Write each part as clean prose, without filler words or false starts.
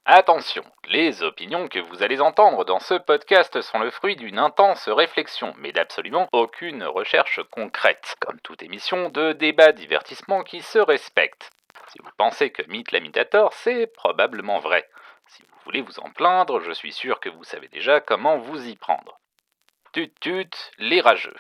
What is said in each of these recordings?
Attention, les opinions que vous allez entendre dans ce podcast sont le fruit d'une intense réflexion, mais d'absolument aucune recherche concrète, comme toute émission de débat divertissement qui se respecte. Si vous pensez que Mythe l'imitator, c'est probablement vrai. Si vous voulez vous en plaindre, je suis sûr que vous savez déjà comment vous y prendre. Tut tut, les rageux.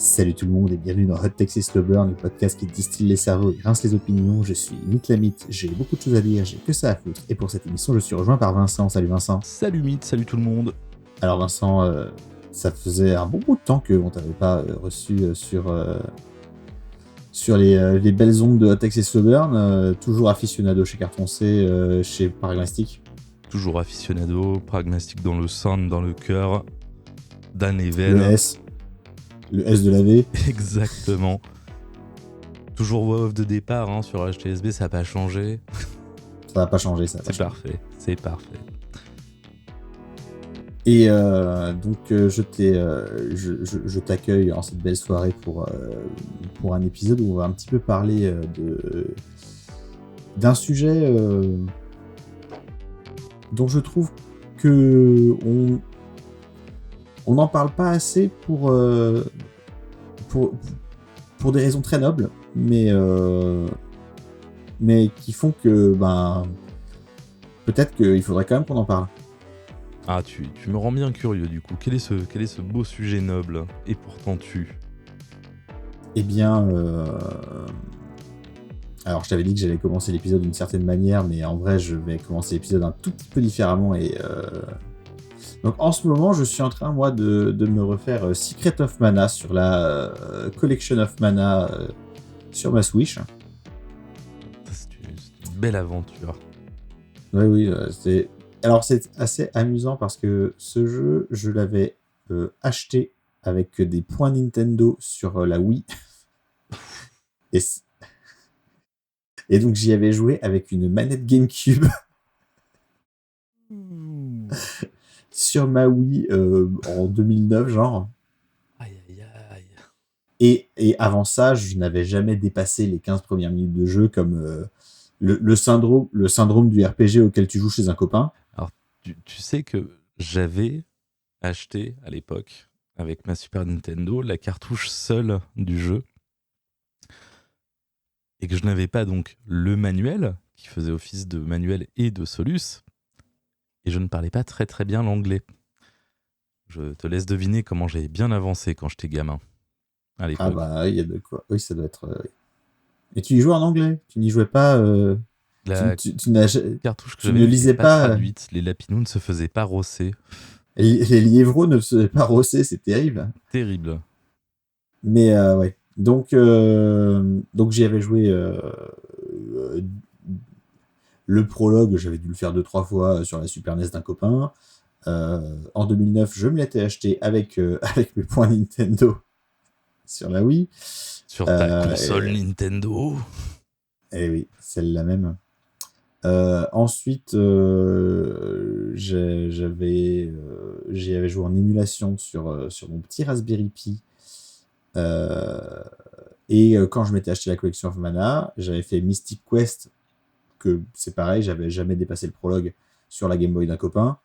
Salut tout le monde et bienvenue dans Hot Takes et Slow Burn, le podcast qui distille les cerveaux et rince les opinions. Je suis Mythe la Mythe, j'ai beaucoup de choses à dire, j'ai que ça à foutre. Et pour cette émission, je suis rejoint par Vincent. Salut Vincent. Salut Mythe, salut tout le monde. Alors Vincent, ça faisait un bon bout de temps qu'on t'avait pas reçu sur les belles ondes de Hot Takes et Slow Burn. Toujours aficionado chez Carton C, chez Pragmatic. Toujours aficionado, pragmatique dans le sang, dans le cœur, Dan Evel. Le S de la V. Exactement. Toujours voix off de départ sur HTSB, ça n'a pas changé. Ça n'a pas changé, ça. C'est parfait, c'est parfait. Et donc je t'accueille en cette belle soirée pour un épisode où on va un petit peu parler d'un sujet dont je trouve que on n'en parle pas assez pour des raisons très nobles, mais qui font que peut-être qu'il faudrait quand même qu'on en parle. Ah, tu me rends bien curieux du coup. Quel est ce beau sujet noble et pourtant tu? Eh bien, alors je t'avais dit que j'allais commencer l'épisode d'une certaine manière, mais en vrai je vais commencer l'épisode un tout petit peu différemment. Et donc en ce moment je suis en train moi de me refaire Secret of Mana sur la Collection of Mana sur ma Switch. C'est une belle aventure. Oui, c'est... Alors c'est assez amusant parce que ce jeu, je l'avais acheté avec des points Nintendo sur la Wii. Et donc j'y avais joué avec une manette GameCube sur ma Wii en 2009 genre. Aïe aïe aïe. Et avant ça, je n'avais jamais dépassé les 15 premières minutes de jeu comme le syndrome du RPG auquel tu joues chez un copain. Alors tu sais que j'avais acheté à l'époque avec ma Super Nintendo la cartouche seule du jeu et que je n'avais pas donc le manuel qui faisait office de manuel et de solus et je ne parlais pas très très bien l'anglais. Je te laisse deviner comment j'ai bien avancé quand j'étais gamin à l'époque. Ah bah il y a de quoi. Oui, ça doit être. Et tu y jouais en anglais. Tu n'y jouais pas. La tu cartouche que tu j'avais ne n'était lisais pas pas. traduite, les lapinous ne se faisaient pas rosser. Les liévraux ne se faisaient pas rosser, c'est terrible. Terrible. Mais ouais. Donc j'y avais joué le prologue, j'avais dû le faire 2-3 fois sur la Super NES d'un copain. En 2009, je me l'étais acheté avec mes points Nintendo sur la Wii. Sur ta console Nintendo. Eh oui, celle-là même. Ensuite, j'y avais joué en émulation sur mon petit Raspberry Pi. Et quand je m'étais acheté la Collection of Mana, j'avais fait Mystic Quest, que c'est pareil, j'avais jamais dépassé le prologue sur la Game Boy d'un copain.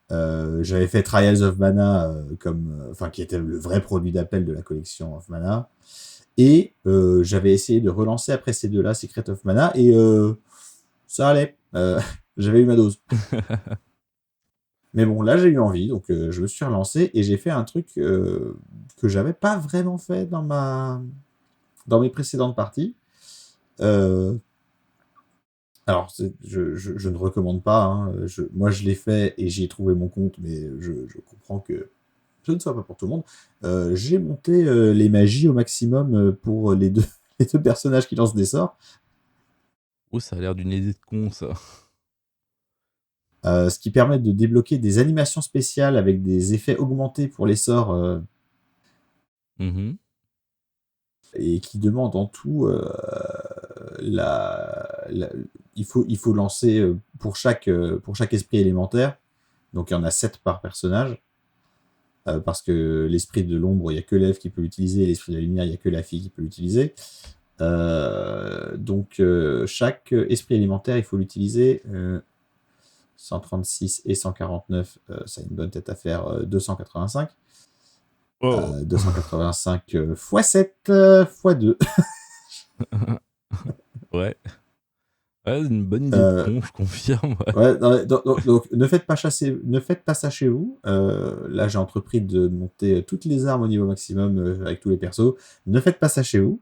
J'avais fait Trials of Mana, qui était le vrai produit d'appel de la Collection of Mana. Et j'avais essayé de relancer après ces deux-là Secret of Mana, et ça allait. J'avais eu ma dose. Mais bon, là, j'ai eu envie, donc je me suis relancé et j'ai fait un truc que j'avais pas vraiment fait dans mes précédentes parties. Alors, je ne recommande pas. Hein. Moi, je l'ai fait et j'y ai trouvé mon compte, mais je comprends que ce ne soit pas pour tout le monde. J'ai monté les magies au maximum pour les deux personnages qui lancent des sorts. Oh, ça a l'air d'une idée de con, ça. Ce qui permet de débloquer des animations spéciales avec des effets augmentés pour les sorts. Et qui demande en tout il faut lancer pour chaque esprit élémentaire, donc il y en a 7 par personnage, parce que l'esprit de l'ombre, il n'y a que l'elfe qui peut l'utiliser, et l'esprit de la lumière, il n'y a que la fille qui peut l'utiliser. Donc chaque esprit élémentaire, il faut l'utiliser. 136 et 149, ça a une bonne tête à faire 285. Oh. 285 x 7 x 2. Ouais. Ouais, c'est une bonne idée de con, je confirme. Ouais. Ouais, donc ne faites pas ça chez vous. Là, j'ai entrepris de monter toutes les armes au niveau maximum avec tous les persos. Ne faites pas ça chez vous.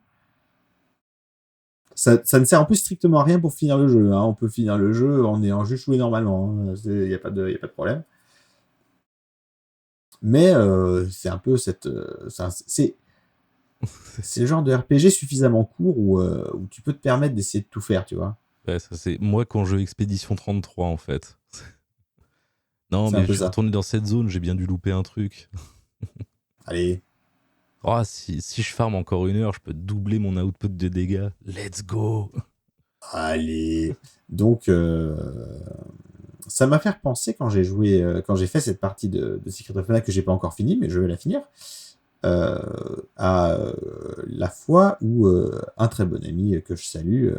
Ça ne sert en plus strictement à rien pour finir le jeu. Hein. On peut finir le jeu en ayant juste joué normalement. Il n'y a pas de problème. Mais c'est un peu c'est le genre de RPG suffisamment court où tu peux te permettre d'essayer de tout faire, tu vois. Ouais, ça c'est moi quand je joue Expédition 33 en fait. Non, C'est un mais peu je suis ça. retourné dans cette zone, j'ai bien dû louper un truc. Allez. Oh, si je farm encore 1 heure, je peux doubler mon output de dégâts. Let's go. Allez. Donc, ça m'a fait repenser quand j'ai joué, quand j'ai fait cette partie de Secret of Mana que j'ai pas encore fini, mais je vais la finir, à la fois où un très bon ami que je salue,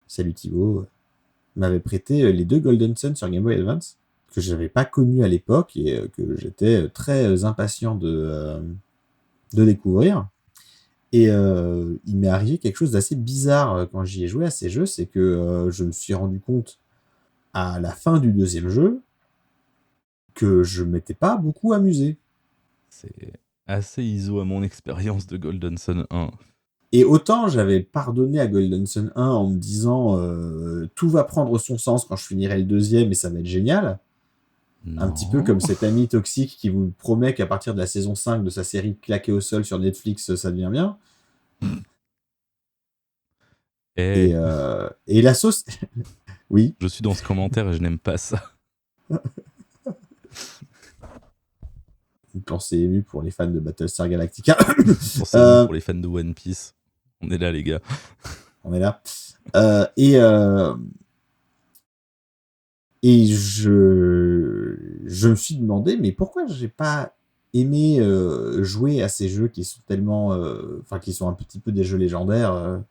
salut Thibaut, m'avait prêté les 2 Golden Sun sur Game Boy Advance, que je n'avais pas connu à l'époque et que j'étais très impatient de découvrir. Et il m'est arrivé quelque chose d'assez bizarre quand j'y ai joué à ces jeux, c'est que je me suis rendu compte à la fin du 2e jeu que je m'étais pas beaucoup amusé. C'est assez ISO à mon expérience de Golden Sun 1. Et autant j'avais pardonné à Golden Sun 1 en me disant tout va prendre son sens quand je finirai le 2e et ça va être génial. Non. Un petit peu comme cet ami toxique qui vous promet qu'à partir de la saison 5 de sa série claquée au sol sur Netflix, ça devient bien. Et Et la sauce... Oui. je suis dans ce commentaire et je n'aime pas ça. Une pensée émue pour les fans de Battlestar Galactica. Pensez à nous pour les fans de One Piece. On est là, les gars. On est là. Et je me suis demandé, mais pourquoi j'ai pas aimé jouer à ces jeux qui sont tellement... qui sont un petit peu des jeux légendaires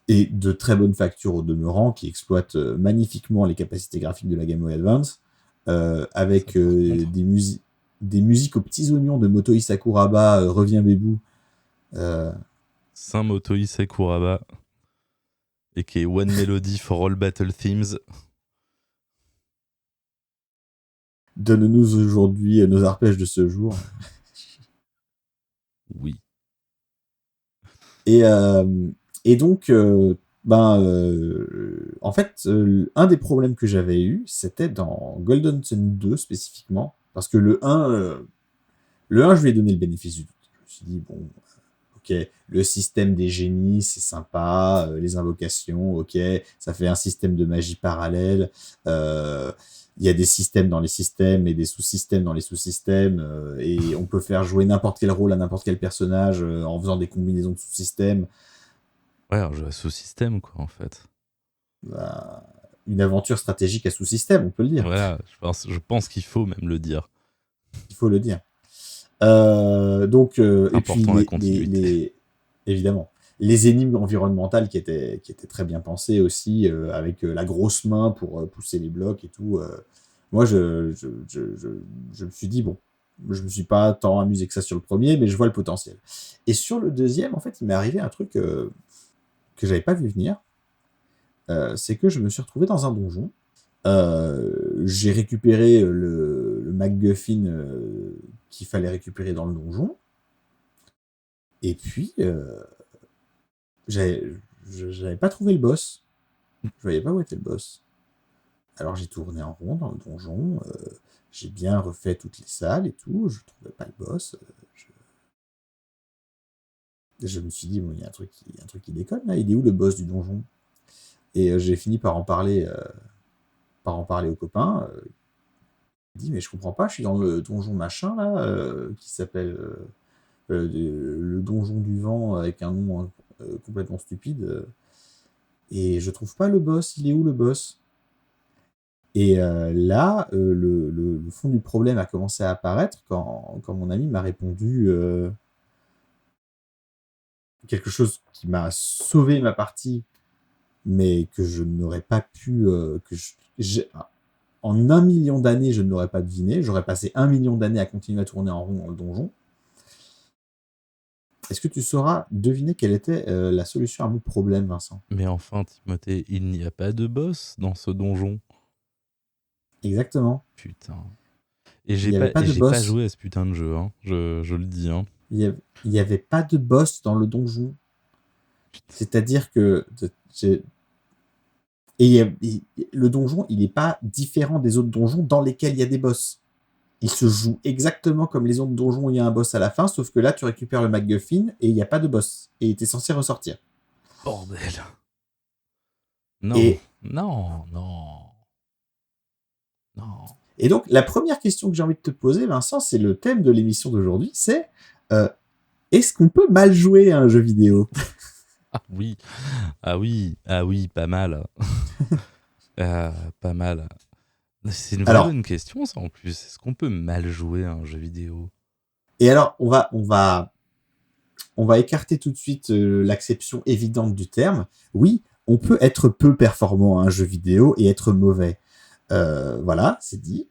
et de très bonne facture au demeurant, qui exploitent magnifiquement les capacités graphiques de la Game Boy Advance, avec des musiques aux petits oignons de Motoi Sakuraba, Reviens Bébou. Saint Motoi Sakuraba, et qui est One Melody for All Battle Themes. Donne-nous aujourd'hui nos arpèges de ce jour. Oui. Et donc, en fait, un des problèmes que j'avais eu, c'était dans Golden Sun 2 spécifiquement, parce que le 1, je lui ai donné le bénéfice du doute. Je me suis dit, bon, ok, le système des génies, c'est sympa, les invocations, ok, ça fait un système de magie parallèle, il y a des systèmes dans les systèmes et des sous-systèmes dans les sous-systèmes, et on peut faire jouer n'importe quel rôle à n'importe quel personnage en faisant des combinaisons de sous-systèmes. Ouais, un jeu à sous-système, quoi, en fait. Une aventure stratégique à sous-système, on peut le dire. Voilà, je pense qu'il faut même le dire. Il faut le dire. Donc, et puis, Important la continuité. évidemment, les énigmes environnementales qui étaient très bien pensées aussi, avec la grosse main pour pousser les blocs et tout. Moi, je me suis dit, bon, je me suis pas tant amusé que ça sur le premier, mais je vois le potentiel. Et sur le 2e, en fait, il m'est arrivé un truc que j'avais pas vu venir. C'est que je me suis retrouvé dans un donjon. J'ai récupéré le MacGuffin qu'il fallait récupérer dans le donjon. Et puis, j'avais pas trouvé le boss. Je voyais pas où était le boss. Alors j'ai tourné en rond dans le donjon. J'ai bien refait toutes les salles et tout. Je trouvais pas le boss. Je me suis dit, bon, il y a un truc qui déconne là. Il est où le boss du donjon? Et j'ai fini par en parler aux copains. Il dit, mais je comprends pas, je suis dans le donjon machin là, qui s'appelle le donjon du vent avec un nom complètement stupide. Et je trouve pas le boss. Il est où le boss? Et là, le fond du problème a commencé à apparaître quand mon ami m'a répondu quelque chose qui m'a sauvé ma partie, mais que je n'aurais pas pu... en 1 million d'années, je ne l'aurais pas deviné. J'aurais passé 1 million d'années à continuer à tourner en rond dans le donjon. Est-ce que tu sauras deviner quelle était la solution à mon problème, Vincent? Mais enfin, Timothée, il n'y a pas de boss dans ce donjon. Exactement. Putain. Et Il j'ai n'y avait pas de j'ai pas boss. joué à ce putain de jeu, hein. Je le dis, hein. Il n'y avait pas de boss dans le donjon. C'est-à-dire que... le donjon, il n'est pas différent des autres donjons dans lesquels il y a des boss. Il se joue exactement comme les autres donjons où il y a un boss à la fin, sauf que là, tu récupères le MacGuffin et il n'y a pas de boss. Et tu es censé ressortir. Bordel. Non, Et, non, non, non. et donc, la première question que j'ai envie de te poser, Vincent, c'est le thème de l'émission d'aujourd'hui, c'est est-ce qu'on peut mal jouer à un jeu vidéo? Ah oui, ah oui, ah oui, pas mal. Pas mal. C'est une vraie Alors, bonne question, ça, en plus. Est-ce qu'on peut mal jouer à un jeu vidéo? et alors, on va écarter tout de suite l'acception évidente du terme. Oui, on peut être peu performant à un jeu vidéo et être mauvais. Voilà, c'est dit.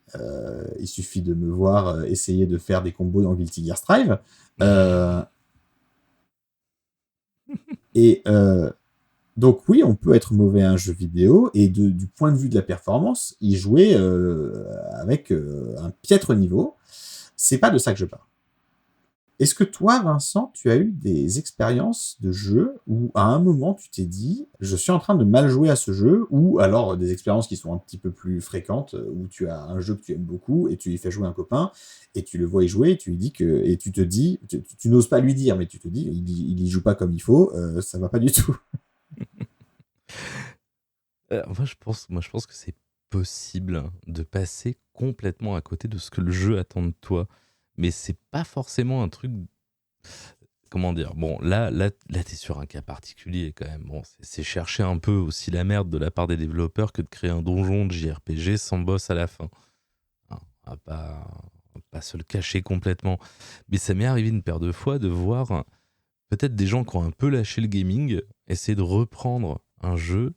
Il suffit de me voir essayer de faire des combos dans Guilty Gear Strive. Et donc oui, on peut être mauvais à un jeu vidéo et du point de vue de la performance, y jouer avec un piètre niveau. C'est pas de ça que je parle. Est-ce que toi, Vincent, tu as eu des expériences de jeu où à un moment tu t'es dit je suis en train de mal jouer à ce jeu, ou alors des expériences qui sont un petit peu plus fréquentes où tu as un jeu que tu aimes beaucoup et tu y fais jouer un copain et tu le vois y jouer et tu lui dis et tu te dis, tu n'oses pas lui dire, mais tu te dis il y joue pas comme il faut, ça va pas du tout. Moi, je pense que c'est possible de passer complètement à côté de ce que le jeu attend de toi. Mais c'est pas forcément un truc. Comment dire? Bon, là, t'es sur un cas particulier quand même. Bon, c'est chercher un peu aussi la merde de la part des développeurs que de créer un donjon de JRPG sans boss à la fin. Hein, on va pas se le cacher complètement. Mais ça m'est arrivé une paire de fois de voir peut-être des gens qui ont un peu lâché le gaming essayer de reprendre un jeu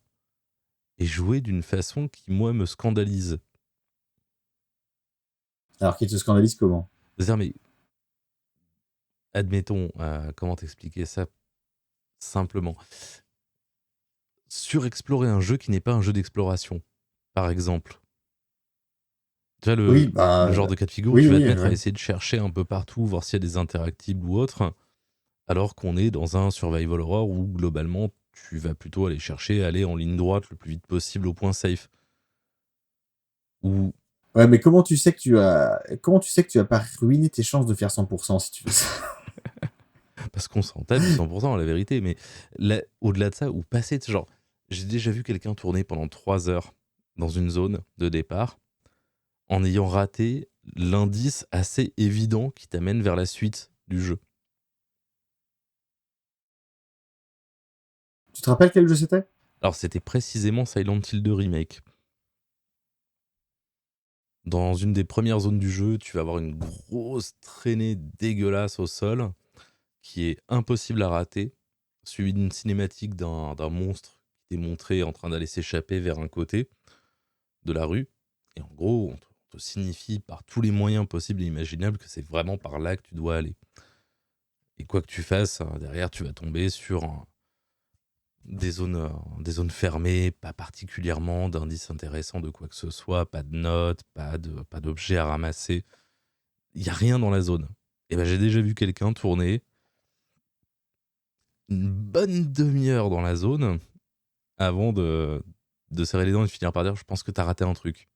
et jouer d'une façon qui, moi, me scandalise. Alors qu'il te scandalise comment? C'est-à-dire, mais admettons, comment t'expliquer ça simplement? Surexplorer un jeu qui n'est pas un jeu d'exploration, par exemple. Tu vois, Oui, le genre de cas de figure où oui, tu vas oui, te mettre à ouais. essayer de chercher un peu partout, voir s'il y a des interactibles ou autre, alors qu'on est dans un survival horror où, globalement, tu vas plutôt aller chercher, aller en ligne droite le plus vite possible au point safe. Ou Ouais, mais comment tu sais que tu vas pas ruiner tes chances de faire 100% si tu fais ça? parce qu'on s'en tape du 100%, la vérité, mais là, au-delà de ça, ou passer, genre, j'ai déjà vu quelqu'un tourner pendant 3 heures dans une zone de départ en ayant raté l'indice assez évident qui t'amène vers la suite du jeu. Tu te rappelles quel jeu c'était? Alors, c'était précisément Silent Hill 2 Remake. Dans une des premières zones du jeu, tu vas avoir une grosse traînée dégueulasse au sol qui est impossible à rater, suivie d'une cinématique d'un monstre qui t'est montré en train d'aller s'échapper vers un côté de la rue. Et en gros, on te signifie par tous les moyens possibles et imaginables que c'est vraiment par là que tu dois aller. Et quoi que tu fasses, derrière, tu vas tomber sur des zones fermées, pas particulièrement d'indices intéressants de quoi que ce soit, pas de notes, pas d'objets à ramasser. Il n'y a rien dans la zone. Et ben, j'ai déjà vu quelqu'un tourner une bonne demi-heure dans la zone avant de serrer les dents et de finir par dire je pense que t'as raté un truc.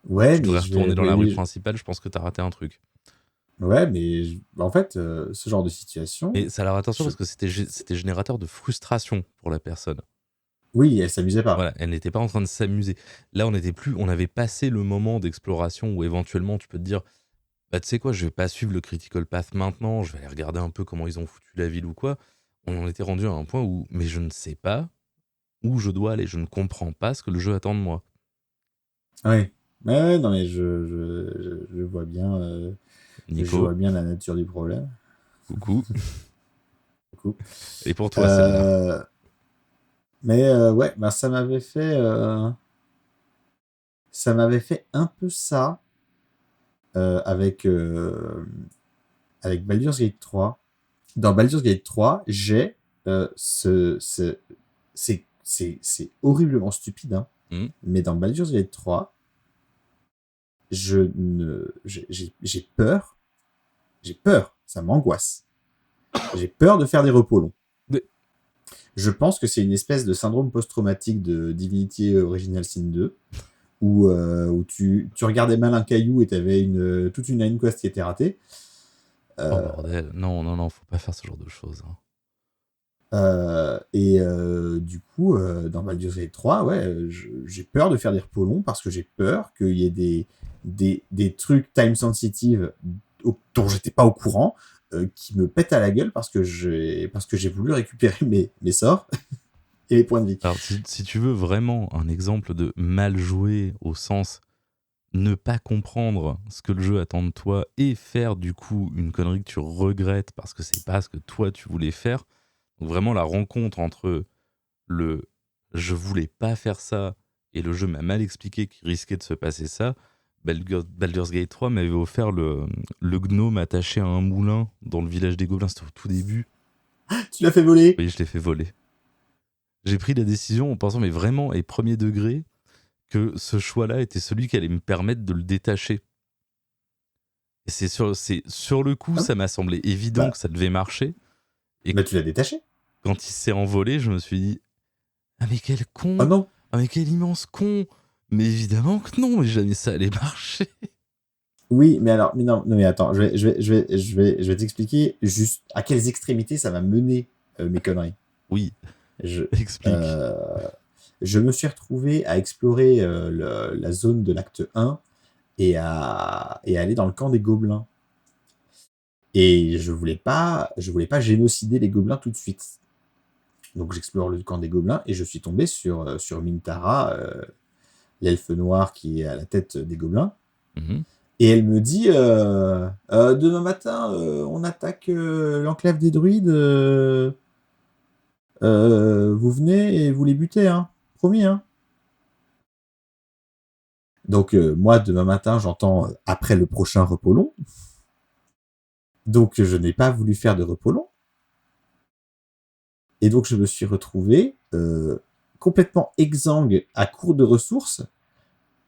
Ouais, Tu mais devrais je vais. retourner dans la rue principale, je pense que t'as raté un truc. Ouais, mais en fait, ce genre de situation, Et ça alors attention parce que c'était générateur de frustration pour la personne. oui, elle s'amusait pas. Voilà, elle n'était pas en train de s'amuser. Là, on avait passé le moment d'exploration où éventuellement tu peux te dire bah tu sais quoi, je vais pas suivre le critical path maintenant, je vais aller regarder un peu comment ils ont foutu la ville ou quoi. on en était rendu à un point où, mais je ne sais pas où je dois aller, je ne comprends pas ce que le jeu attend de moi. Ouais. Ouais, non, mais je vois bien, je Nico, vois bien la nature du problème. coucou. Coucou. Et pour toi, celle-là. Euh, mais ouais, bah, ça m'avait fait un peu ça euh, avec, euh, avec Baldur's Gate 3. Dans Baldur's Gate 3, j'ai c'est horriblement stupide, hein, Hmm. mais dans Baldur's Gate 3, j'ai peur, ça m'angoisse. J'ai peur de faire des repos longs. Mais- Je pense que c'est une espèce de syndrome post-traumatique de Divinity Original Sin 2, où tu regardais mal un caillou et tu avais toute une line quest qui était ratée. Oh Euh, bordel, non, non, non, faut pas faire ce genre de choses. Hein. Du coup, dans Baldur's Gate 3, ouais, j'ai peur de faire des repos longs parce que j'ai peur qu'il y ait des trucs time sensitive dont j'étais pas au courant qui me pètent à la gueule parce que j'ai voulu récupérer mes sorts et les points de vie. Alors, si tu veux vraiment un exemple de mal jouer au sens ne pas comprendre ce que le jeu attend de toi et faire du coup une connerie que tu regrettes parce que c'est pas ce que toi tu voulais faire. Donc vraiment la rencontre entre le je voulais pas faire ça et le jeu m'a mal expliqué qu'il risquait de se passer ça. Baldur's Gate 3 m'avait offert le gnome attaché à un moulin dans le village des gobelins, c'était au tout début. Tu l'as fait voler. Oui, je l'ai fait voler. J'ai pris la décision en pensant, mais vraiment, et premier degré, que ce choix-là était celui qui allait me permettre de le détacher. Et c'est sur le coup, Ah, ça m'a semblé évident bah, que ça devait marcher. Et bah, tu l'as détaché. quand il s'est envolé, je me suis dit, ah mais quel Oh con, non. ah mais quel immense con. Mais évidemment que non, mais jamais ça allait marcher. Oui, mais alors, mais non, non, mais attends, je vais t'expliquer juste à quelles extrémités ça va mener mes conneries. Oui, Je, explique. euh, je me suis retrouvé à explorer la zone de l'acte 1 et à aller dans le camp des gobelins. Et je voulais pas génocider les gobelins tout de suite. Donc j'explore le camp des gobelins et je suis tombé sur Mintara, l'elfe noir qui est à la tête des gobelins. Mhm. Et elle me dit demain matin, on attaque l'enclave des druides. Vous venez et vous les butez, hein. Promis, hein. Donc, moi, demain matin, j'entends après le prochain repos long. Donc, je n'ai pas voulu faire de repos long. Et donc, je me suis retrouvé complètement exsangue, à court de ressources,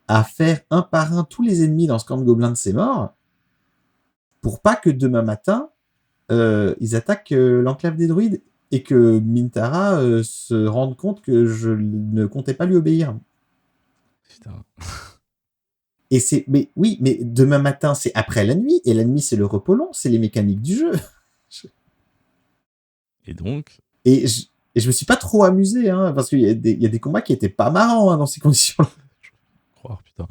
à faire un par un tous les ennemis dans ce camp de gobelins de ces morts, pour pas que demain matin, ils attaquent l'enclave des druides et que Mintara se rende compte que je ne comptais pas lui obéir. Putain. Mais oui, mais demain matin, c'est après la nuit, et la nuit, c'est le repos long, c'est les mécaniques du jeu. Et donc, Et je me suis pas trop amusé, hein, parce qu'il y a des combats qui étaient pas marrants hein, dans ces conditions-là. croire, putain.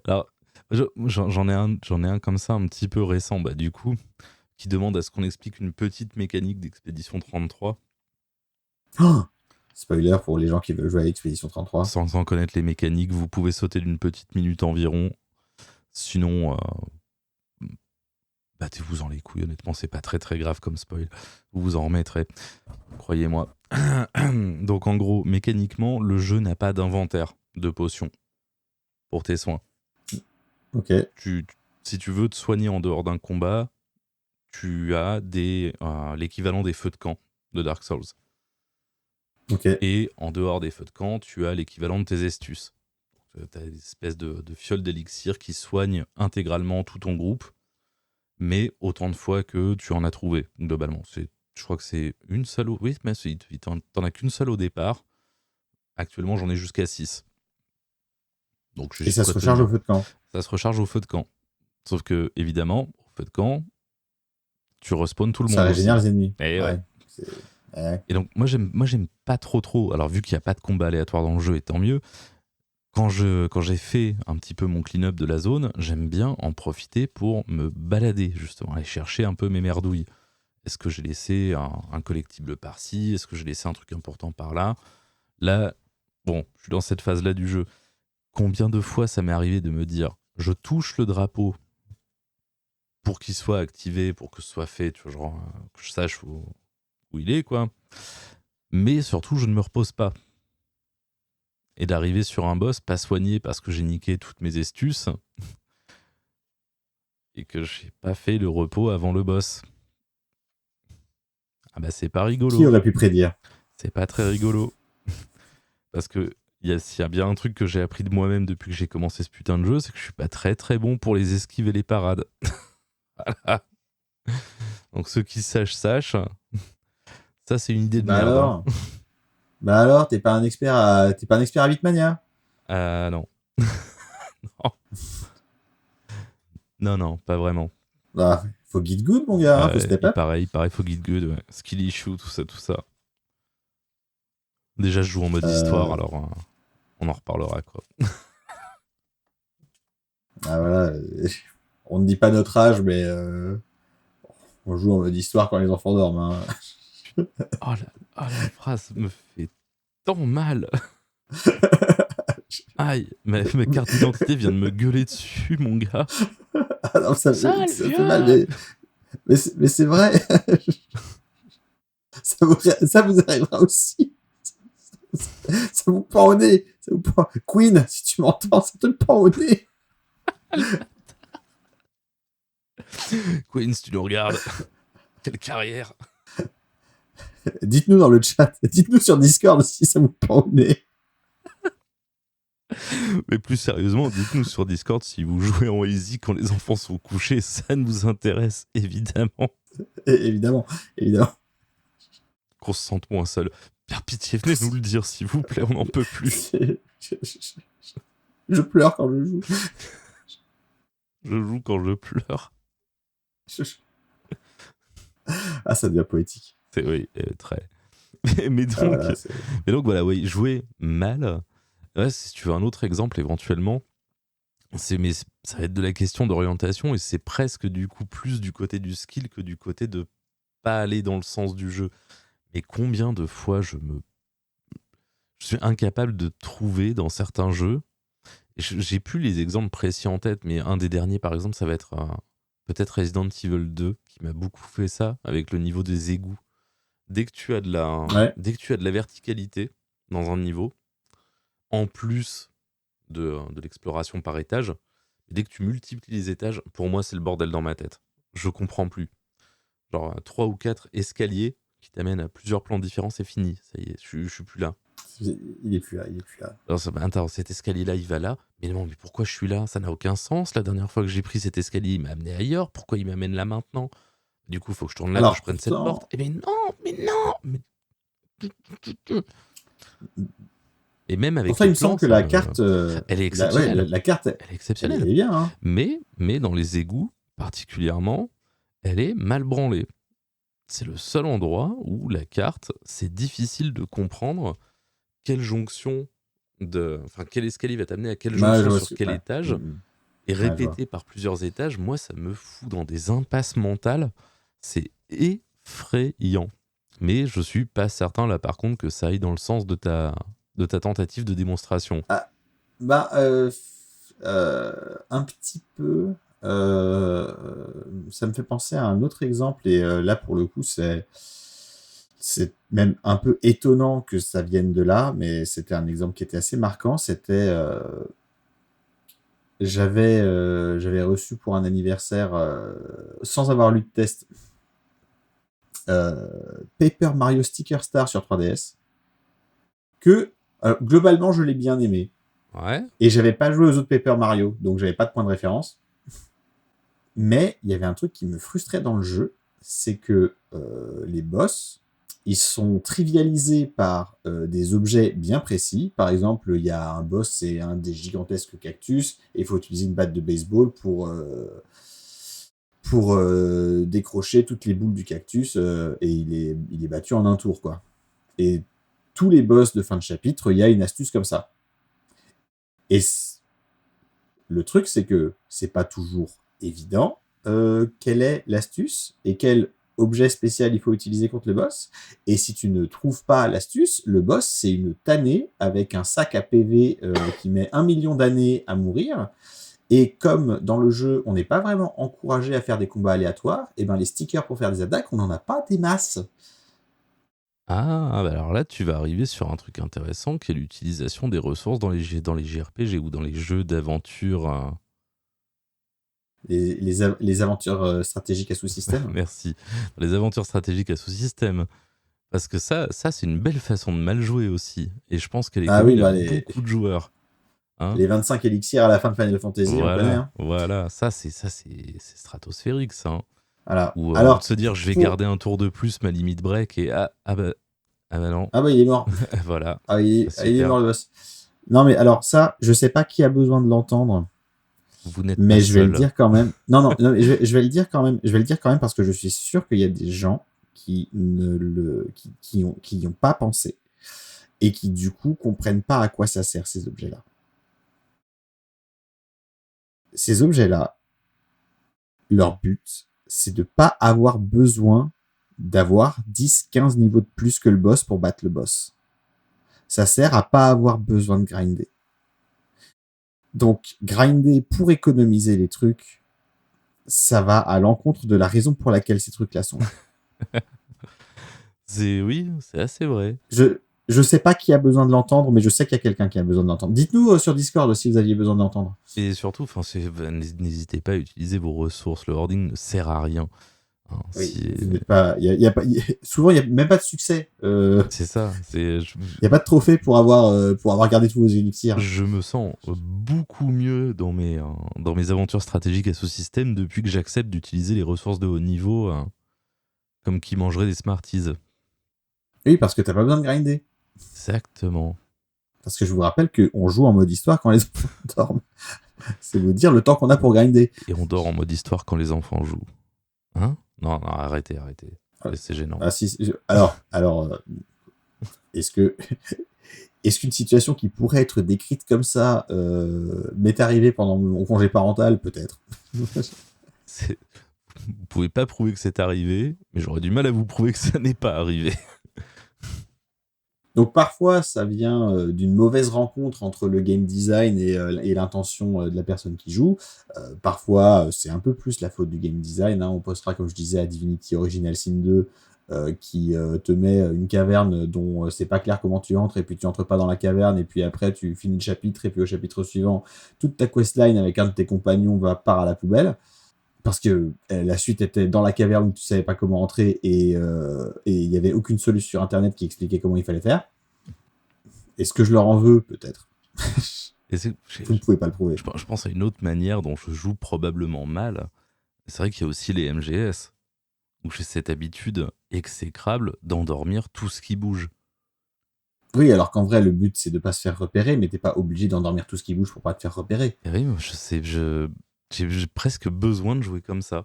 Alors, j'en ai un comme ça un petit peu récent, bah du coup, qui demande à ce qu'on explique une petite mécanique d'Expédition 33. Oh, spoiler pour les gens qui veulent jouer à Expédition 33. Sans connaître les mécaniques, vous pouvez sauter d'une petite minute environ. Sinon, battez-vous en les couilles, honnêtement, c'est pas très très grave comme spoil. Vous vous en remettrez, croyez-moi. Donc en gros, mécaniquement, le jeu n'a pas d'inventaire de potions pour tes soins. Ok, Si tu veux te soigner en dehors d'un combat, tu as l'équivalent des feux de camp de Dark Souls. ok, Et en dehors des feux de camp, tu as l'équivalent de tes astuces. Tu as des espèces de fioles d'élixir qui soignent intégralement tout ton groupe, mais autant de fois que tu en as trouvé, globalement. Je crois que c'est une seule... Oui, mais t'en as qu'une seule au départ. Actuellement, j'en ai jusqu'à 6. Donc, et j'ai ça de se quoi recharge au tenir. feu de camp. Ça se recharge au feu de camp. Sauf que, évidemment, au feu de camp, tu respawns tout le Ça monde régénère aussi. les ennemis. Et ouais. Ouais. Et donc, moi, j'aime pas trop. Alors, vu qu'il n'y a pas de combat aléatoire dans le jeu, et tant mieux, quand j'ai fait un petit peu mon clean-up de la zone, j'aime bien en profiter pour me balader, justement, aller chercher un peu mes merdouilles. Est-ce que j'ai laissé un collectible par-ci? Est-ce que j'ai laissé un truc important par-là? Là, bon, je suis dans cette phase-là du jeu. Combien de fois ça m'est arrivé de me dire, je touche le drapeau pour qu'il soit activé, pour que ce soit fait, tu vois, genre, que je sache où il est, quoi. Mais surtout, je ne me repose pas. Et d'arriver sur un boss pas soigné parce que j'ai niqué toutes mes astuces et que j'ai pas fait le repos avant le boss. Ah bah c'est pas Qui rigolo. aurait pu prédire? C'est pas très rigolo. Parce que s'il y a bien un truc que j'ai appris de moi-même depuis que j'ai commencé ce putain de jeu, c'est que je suis pas très très bon pour les esquives et les parades. Voilà. Donc ceux qui sachent. Ça c'est une idée de Bah merde. alors, bah alors, t'es pas un expert à Beatmania? Non. Non, pas vraiment. Bah, faut get good, mon gars, faut step up. Il paraît, faut Guide Good, ouais. Skill issue, tout ça. Déjà, je joue en mode histoire, alors on en reparlera, quoi. Ah voilà, on ne dit pas notre âge, mais on joue en mode histoire quand les enfants dorment. Hein. La phrase me fait tant mal. Aïe, ma carte d'identité vient de me gueuler dessus, mon gars. Ah non, ça fait mal, mais c'est vrai. Ça vous arrivera aussi. Ça vous pend au nez. Queen, si tu m'entends, ça te pend au nez. Queen, si tu nous regardes, quelle carrière. Dites-nous dans le chat, dites-nous sur Discord si ça vous pend au nez. Mais plus sérieusement, dites-nous sur Discord si vous jouez en easy quand les enfants sont couchés, ça nous intéresse, évidemment. Évidemment. Qu'on se sente moins seul. Par pitié, venez nous le dire, s'il vous plaît, on n'en peut plus. Je pleure quand je joue. Je joue quand je pleure. Ah, ça devient poétique. Oui, très. Mais donc voilà, oui, jouer mal. Ouais, si tu veux un autre exemple éventuellement, ça va être de la question d'orientation et c'est presque du coup plus du côté du skill que du côté de pas aller dans le sens du jeu. Mais combien de fois je suis incapable de trouver dans certains jeux. J'ai plus les exemples précis en tête, mais un des derniers par exemple, ça va être peut-être Resident Evil 2 qui m'a beaucoup fait ça avec le niveau des égouts. Dès que tu as de la verticalité dans un niveau, en plus de l'exploration par étage, dès que tu multiplies les étages, pour moi c'est le bordel dans ma tête. Je comprends plus. Genre 3 ou 4 escaliers qui t'amènent à plusieurs plans différents, c'est fini. Ça y est, je suis plus là. Il est plus là. Alors, attends, cet escalier-là, il va là. Mais non, mais pourquoi je suis là? Ça n'a aucun sens. La dernière fois que j'ai pris cet escalier, il m'a amené ailleurs. Pourquoi il m'amène là maintenant? Du coup, il faut que je tourne là, Alors, que je prenne cette porte. Eh mais non. Et même avec pourtant, il me semble que la carte, elle est exceptionnelle. La carte, elle est exceptionnelle. Elle est bien. Hein. Mais dans les égouts, particulièrement, elle est mal branlée. C'est le seul endroit où la carte, c'est difficile de comprendre quelle jonction quel escalier va t'amener à quelle jonction sur quel étage et répété par plusieurs étages. Moi, ça me fout dans des impasses mentales. C'est effrayant. Mais je suis pas certain là par contre que ça aille dans le sens de ta tentative de démonstration. Un petit peu. Ça me fait penser à un autre exemple et là pour le coup c'est même un peu étonnant que ça vienne de là, mais c'était un exemple qui était assez marquant. C'était j'avais reçu pour un anniversaire sans avoir lu de test Paper Mario Sticker Star sur 3DS que globalement je l'ai bien aimé. Ouais. Et j'avais pas joué aux autres Paper Mario, donc j'avais pas de point de référence. Mais il y avait un truc qui me frustrait dans le jeu, c'est que les boss, ils sont trivialisés par des objets bien précis. Par exemple, il y a un boss, c'est un des gigantesques cactus, et il faut utiliser une batte de baseball pour décrocher toutes les boules du cactus, et il est battu en un tour, quoi. Et tous les boss de fin de chapitre, il y a une astuce comme ça. Et le truc, c'est que c'est pas toujours évident quelle est l'astuce et quel objet spécial il faut utiliser contre le boss. Et si tu ne trouves pas l'astuce, le boss, c'est une tannée avec un sac à PV qui met 1 million d'années à mourir. Et comme dans le jeu, on n'est pas vraiment encouragé à faire des combats aléatoires, et ben les stickers pour faire des attaques, on n'en a pas des masses. Ah, bah alors là, tu vas arriver sur un truc intéressant qui est l'utilisation des ressources dans les JRPG ou dans les jeux d'aventure. Les aventures stratégiques à sous-système. Merci. Dans les aventures stratégiques à sous-système. Parce que ça c'est une belle façon de mal jouer aussi. Et je pense qu'elle est commune à beaucoup de joueurs. Hein, les 25 élixirs à la fin de Final Fantasy, on connaît. Hein. Voilà, ça c'est stratosphérique, ça. Hein. Voilà. Ou alors, de se dire, je vais garder un tour de plus ma limite break et ah bah non. Ah bah il est mort. Voilà. Il est mort le boss. Non mais alors ça, je sais pas qui a besoin de l'entendre. Vous n'êtes mais pas je vais le dire quand même. Non, je vais le dire quand même. Je vais le dire quand même parce que je suis sûr qu'il y a des gens qui y ont pas pensé et qui du coup comprennent pas à quoi ça sert ces objets-là. Ces objets-là, leur but, c'est de pas avoir besoin d'avoir 10-15 niveaux de plus que le boss pour battre le boss. Ça sert à pas avoir besoin de grinder. Donc, grinder pour économiser les trucs, ça va à l'encontre de la raison pour laquelle ces trucs-là sont là. Oui, c'est assez vrai. Je sais pas qui a besoin de l'entendre, mais je sais qu'il y a quelqu'un qui a besoin de l'entendre. Dites-nous sur Discord si vous aviez besoin de l'entendre. Et surtout, n'hésitez pas à utiliser vos ressources. Le hoarding ne sert à rien. Hein, oui, souvent, il n'y a même pas de succès. C'est ça. Il n'y a pas de trophée pour avoir gardé tous vos élixirs. Je me sens beaucoup mieux dans mes aventures stratégiques à sous-système depuis que j'accepte d'utiliser les ressources de haut niveau comme qui mangerait des Smarties. Oui, parce que t'as pas besoin de grinder. Exactement. Parce que je vous rappelle qu'on joue en mode histoire quand les enfants dorment. C'est vous dire le temps qu'on a pour grinder. Et on dort en mode histoire quand les enfants jouent. Hein ? Non, arrêtez. C'est gênant. Ah, alors, est-ce qu'une situation qui pourrait être décrite comme ça m'est arrivée pendant mon congé parental ? Peut-être. Vous pouvez pas prouver que c'est arrivé, mais j'aurais du mal à vous prouver que ça n'est pas arrivé. Donc parfois, ça vient d'une mauvaise rencontre entre le game design et l'intention de la personne qui joue. Parfois, c'est un peu plus la faute du game design. Hein. On postera, comme je disais, à Divinity Original Sin 2, qui te met une caverne dont c'est pas clair comment tu entres, et puis tu entres pas dans la caverne, et puis après tu finis le chapitre, et puis au chapitre suivant, toute ta questline avec un de tes compagnons part à la poubelle. Parce que la suite était dans la caverne où tu savais pas comment entrer et il y avait aucune solution sur internet qui expliquait comment il fallait faire. Est-ce que je leur en veux ? Peut-être. Vous ne pouvez pas le prouver. Je pense à une autre manière dont je joue probablement mal. C'est vrai qu'il y a aussi les MGS, où j'ai cette habitude exécrable d'endormir tout ce qui bouge. Oui, alors qu'en vrai, le but, c'est de pas se faire repérer, mais t'es pas obligé d'endormir tout ce qui bouge pour pas te faire repérer. Et oui, je sais, j'ai presque besoin de jouer comme ça.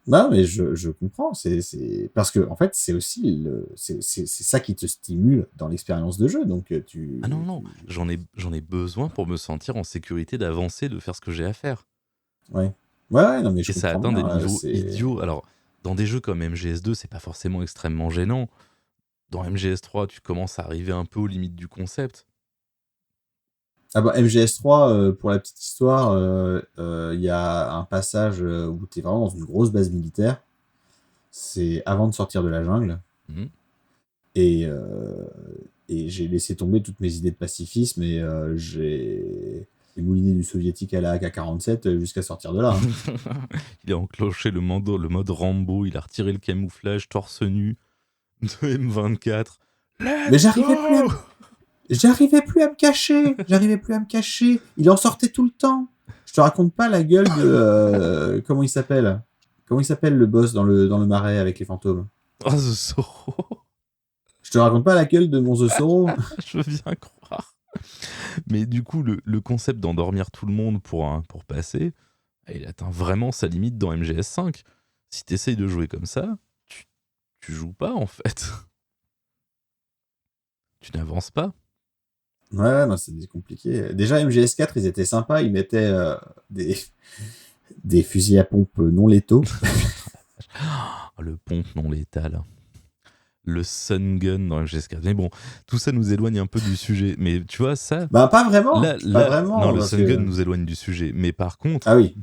Non, mais je comprends. C'est parce que en fait, c'est aussi c'est ça qui te stimule dans l'expérience de jeu. Donc Ah non, j'en ai besoin pour me sentir en sécurité d'avancer, de faire ce que j'ai à faire. Ouais, non mais je comprends. Et ça atteint des niveaux idiots. Alors, dans des jeux comme MGS2, c'est pas forcément extrêmement gênant. Dans MGS3, tu commences à arriver un peu aux limites du concept. Ah bah MGS3, pour la petite histoire, y a un passage où t'es vraiment dans une grosse base militaire. C'est avant de sortir de la jungle. Mmh. Et j'ai laissé tomber toutes mes idées de pacifisme et j'ai mouliné du soviétique à la AK-47 jusqu'à sortir de là. Hein. Il a enclenché le mode Rambo, il a retiré le camouflage, torse nu, de M24. Mais j'arrivais plus à me cacher. Il en sortait tout le temps. Je te raconte pas la gueule de comment il s'appelle le boss dans le marais avec les fantômes. Oh, The Sorrow. Je te raconte pas la gueule de mon The Sorrow. Je veux bien croire. Mais du coup, le concept d'endormir tout le monde pour passer, il atteint vraiment sa limite dans MGS5. Si t'essayes de jouer comme ça, tu joues pas en fait. Tu n'avances pas. Ouais, non, c'est compliqué. Déjà, MGS4, ils étaient sympas. Ils mettaient des fusils à pompe non létaux. Le pompe non létal. Le Sun Gun dans FGS4. Mais bon, tout ça nous éloigne un peu du sujet. Mais tu vois, ça... Bah, pas vraiment. Là, Pas vraiment. non, le parce Sun que- Gun nous éloigne du sujet. Mais par contre, Ah oui.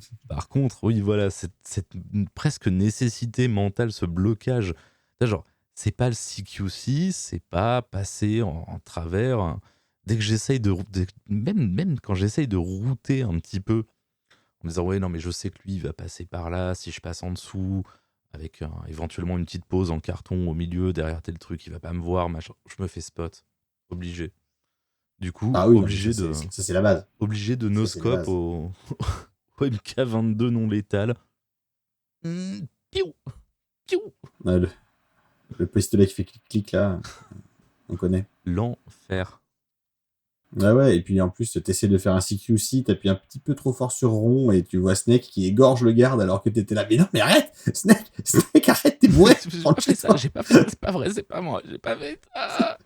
oui, voilà, cette presque nécessité mentale, ce blocage. Là, genre, c'est pas le CQC, c'est pas passer en travers. Dès que j'essaye même quand j'essaye de router un petit peu, en me disant, ouais, non, mais je sais que lui, il va passer par là, si je passe en dessous, avec éventuellement une petite pause en carton au milieu, derrière tel truc, il va pas me voir, machin. Je me fais spot. Obligé. Du coup, Ah oui, non, mais ça, c'est la base. obligé de Ça, c'est la no-scope base. au MK22 non létal. Piou, piou. Ouais, le pistolet qui fait clic-clic, là, on connaît. L'enfer. Ouais, et puis en plus, t'essaies de faire un CQC, t'appuies un petit peu trop fort sur rond, et tu vois Snake qui égorge le garde alors que t'étais là. Mais non, mais arrête Snake, arrête, t'es bourré J'ai pas fait ça, j'ai pas fait, c'est pas vrai, c'est pas moi, j'ai pas fait ça.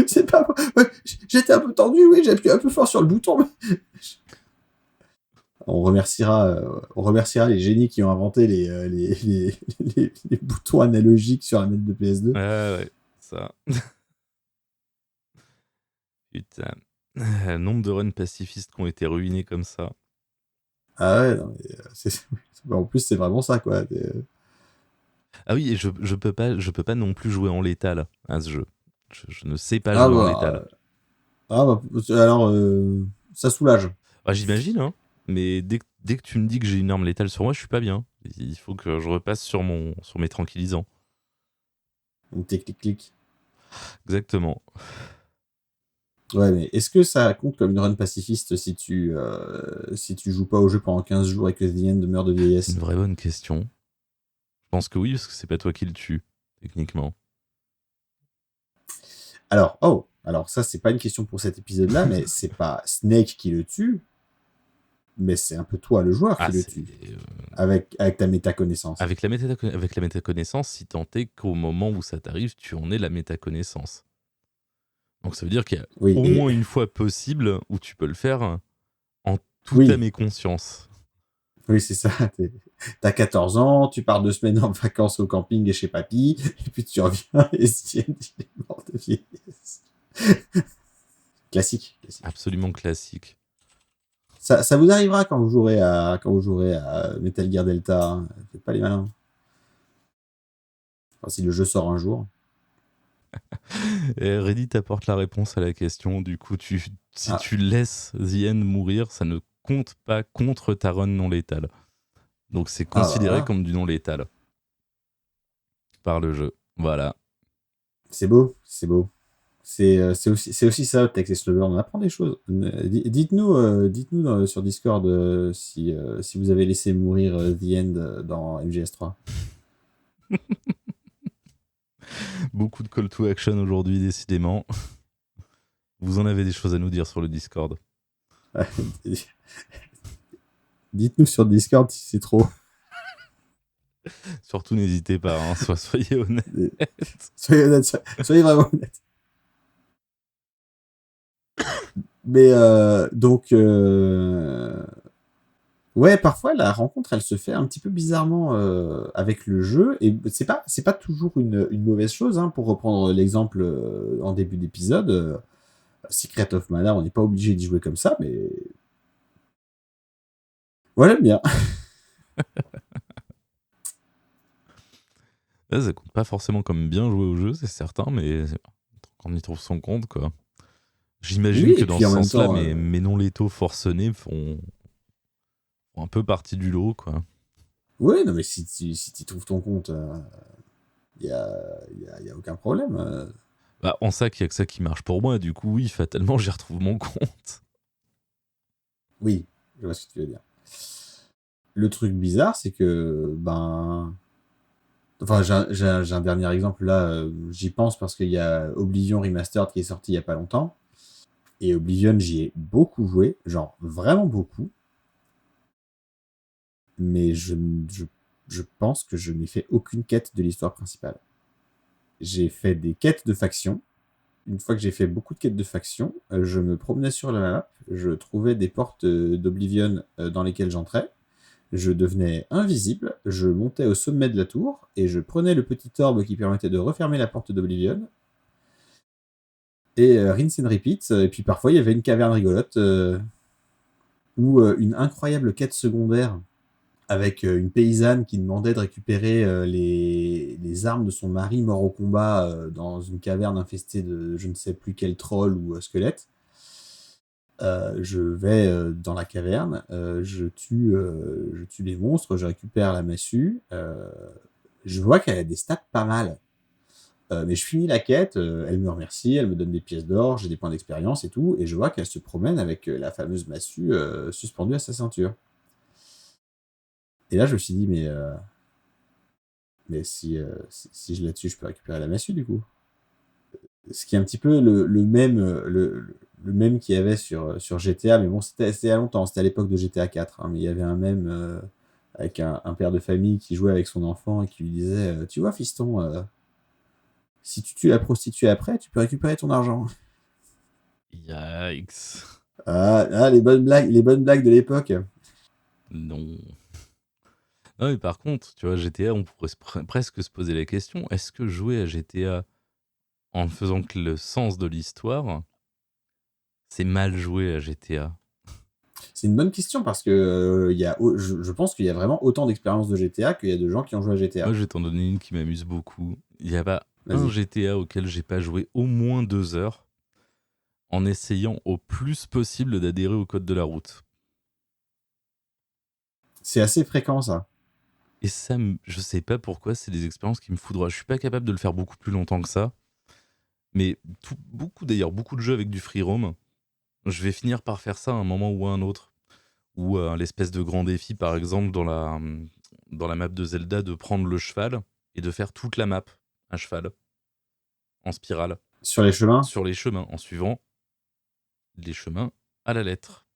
C'est pas... Ouais, j'étais un peu tendu, oui, j'ai appuyé un peu fort sur le bouton, mais... On remerciera les génies qui ont inventé les boutons analogiques sur la manette de PS2. Ouais, ça. Putain. Nombre de runs pacifistes qui ont été ruinés comme ça. Ah ouais, non, mais en plus, c'est vraiment ça, quoi. Ah oui, et je peux pas non plus jouer en létal à ce jeu. Je ne sais pas jouer en létal. Alors, ça soulage. J'imagine, hein. Mais dès que tu me dis que j'ai une arme létale sur moi, je suis pas bien. Il faut que je repasse sur mes tranquillisants. Donc, t'es clic-clic. Exactement. Ouais, mais est-ce que ça compte comme une run pacifiste si tu joues pas au jeu pendant 15 jours et que The End meurt de C'est vieillesse? une vraie bonne question. Je pense que oui, parce que c'est pas toi qui le tue, techniquement. Alors ça, c'est pas une question pour cet épisode-là, mais c'est pas Snake qui le tue, mais c'est un peu toi, le joueur, qui le tue. Avec ta métaconnaissance. Avec la métaconnaissance, si tant est qu'au moment où ça t'arrive, tu en aies la métaconnaissance. Donc ça veut dire qu'il y a au moins une fois possible où tu peux le faire en toute âme et conscience. Oui, c'est ça. T'as 14 ans, tu pars 2 semaines en vacances au camping et chez papy, et puis tu reviens et il est mort de vieillesse. Classique. Absolument classique. Ça vous arrivera quand vous jouerez à Metal Gear Delta. Hein. Faites pas les malins. Enfin, si le jeu sort un jour. Et Reddit apporte la réponse à la question. Du coup, si tu laisses The End mourir, ça ne compte pas contre ta run non létale. Donc c'est considéré comme du non létal par le jeu. Voilà. C'est beau. C'est aussi ça, Text Slower. On apprend des choses. Dites-nous sur Discord si vous avez laissé mourir The End dans MGS3. Beaucoup de call to action aujourd'hui, décidément. Vous en avez des choses à nous dire sur le Discord. Dites-nous sur Discord si c'est trop. Surtout, n'hésitez pas, hein, soyez honnête. Soyez vraiment honnête. Mais donc, ouais, parfois la rencontre, elle se fait un petit peu bizarrement avec le jeu, et c'est pas toujours une mauvaise chose. Hein, pour reprendre l'exemple en début d'épisode, Secret of Mana, on n'est pas obligé d'y jouer comme ça, mais voilà, bien. Là, ça compte pas forcément comme bien jouer au jeu, c'est certain, mais quand on y trouve son compte, quoi. J'imagine que dans ce sens-là, mes non létaux forcenés font un peu partie du lot, quoi. Ouais, non, mais si tu trouves ton compte, y a aucun problème. Bah, en ça, qu'il y a que ça qui marche pour moi, du coup, oui, fatalement, j'y retrouve mon compte. Oui, je vois ce que tu veux dire. Le truc bizarre, c'est que, enfin, j'ai un dernier exemple là, j'y pense parce qu'il y a Oblivion Remastered qui est sorti il y a pas longtemps. Et Oblivion, j'y ai beaucoup joué, genre vraiment beaucoup. Mais je pense que je n'ai fait aucune quête de l'histoire principale. J'ai fait des quêtes de faction. Une fois que j'ai fait beaucoup de quêtes de faction, je me promenais sur la map, je trouvais des portes d'Oblivion dans lesquelles j'entrais. je devenais invisible, je montais au sommet de la tour, et je prenais le petit orbe qui permettait de refermer la porte d'Oblivion, et rinse and repeat, et puis parfois il y avait une caverne rigolote, ou une incroyable quête secondaire, avec une paysanne qui demandait de récupérer les armes de son mari mort au combat dans une caverne infestée de je ne sais plus quel troll ou squelette. Je vais dans la caverne, je tue les monstres, je récupère la massue. Je vois qu'elle a des stats pas mal. Mais je finis la quête, elle me remercie, elle me donne des pièces d'or, j'ai des points d'expérience et tout, et je vois qu'elle se promène avec la fameuse massue suspendue à sa ceinture. Et là, je me suis dit, mais si je la tue, je peux récupérer la massue du coup. Ce qui est un petit peu le même qu'il y avait sur GTA, mais bon, c'était il y a longtemps, c'était à l'époque de GTA 4, hein, mais il y avait un même avec un père de famille qui jouait avec son enfant et qui lui disait tu vois, fiston, si tu tues la prostituée après, tu peux récupérer ton argent. Yikes. Les bonnes blagues de l'époque. Non. Non, mais par contre, tu vois, GTA, on pourrait presque se poser la question, est-ce que jouer à GTA en faisant que le sens de l'histoire, c'est mal jouer à GTA? C'est une bonne question parce que je pense qu'il y a vraiment autant d'expériences de GTA qu'il y a de gens qui ont joué à GTA. Moi, je vais t'en donner une qui m'amuse beaucoup. Il n'y a pas un Vas-y. GTA auquel j'ai pas joué au moins 2 heures en essayant au plus possible d'adhérer au code de la route. C'est assez fréquent ça. Et ça, je sais pas pourquoi, c'est des expériences qui me foudroient. Je suis pas capable de le faire beaucoup plus longtemps que ça. Mais beaucoup de jeux avec du free roam, je vais finir par faire ça à un moment ou à un autre. Ou l'espèce de grand défi, par exemple, dans la map de Zelda, de prendre le cheval et de faire toute la map à cheval, en spirale, Sur les chemins. sur les chemins, en suivant les chemins à la lettre.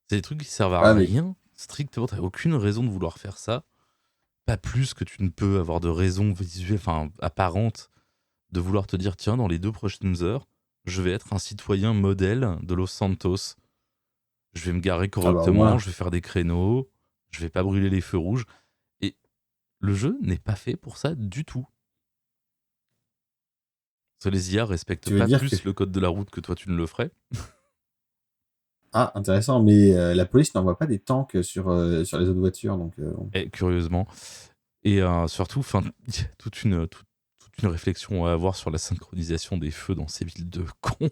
C'est des trucs qui servent à Ah, mais rien, strictement. T'as aucune raison de vouloir faire ça. Pas plus que tu ne peux avoir de raison visuelle, enfin apparente, de vouloir te dire tiens, dans les 2 prochaines heures, je vais être un citoyen modèle de Los Santos. Je vais me garer ah bah au correctement, moins. je vais faire des créneaux, je vais pas brûler les feux rouges. Et le jeu n'est pas fait pour ça du tout. Parce que les IA respectent Tu veux pas dire que plus le code de la route que toi tu ne le ferais. ah intéressant, mais la police n'envoie pas des tanks sur les autres voitures, donc Et curieusement. Et surtout, toute une réflexion à avoir sur la synchronisation des feux dans ces villes de cons.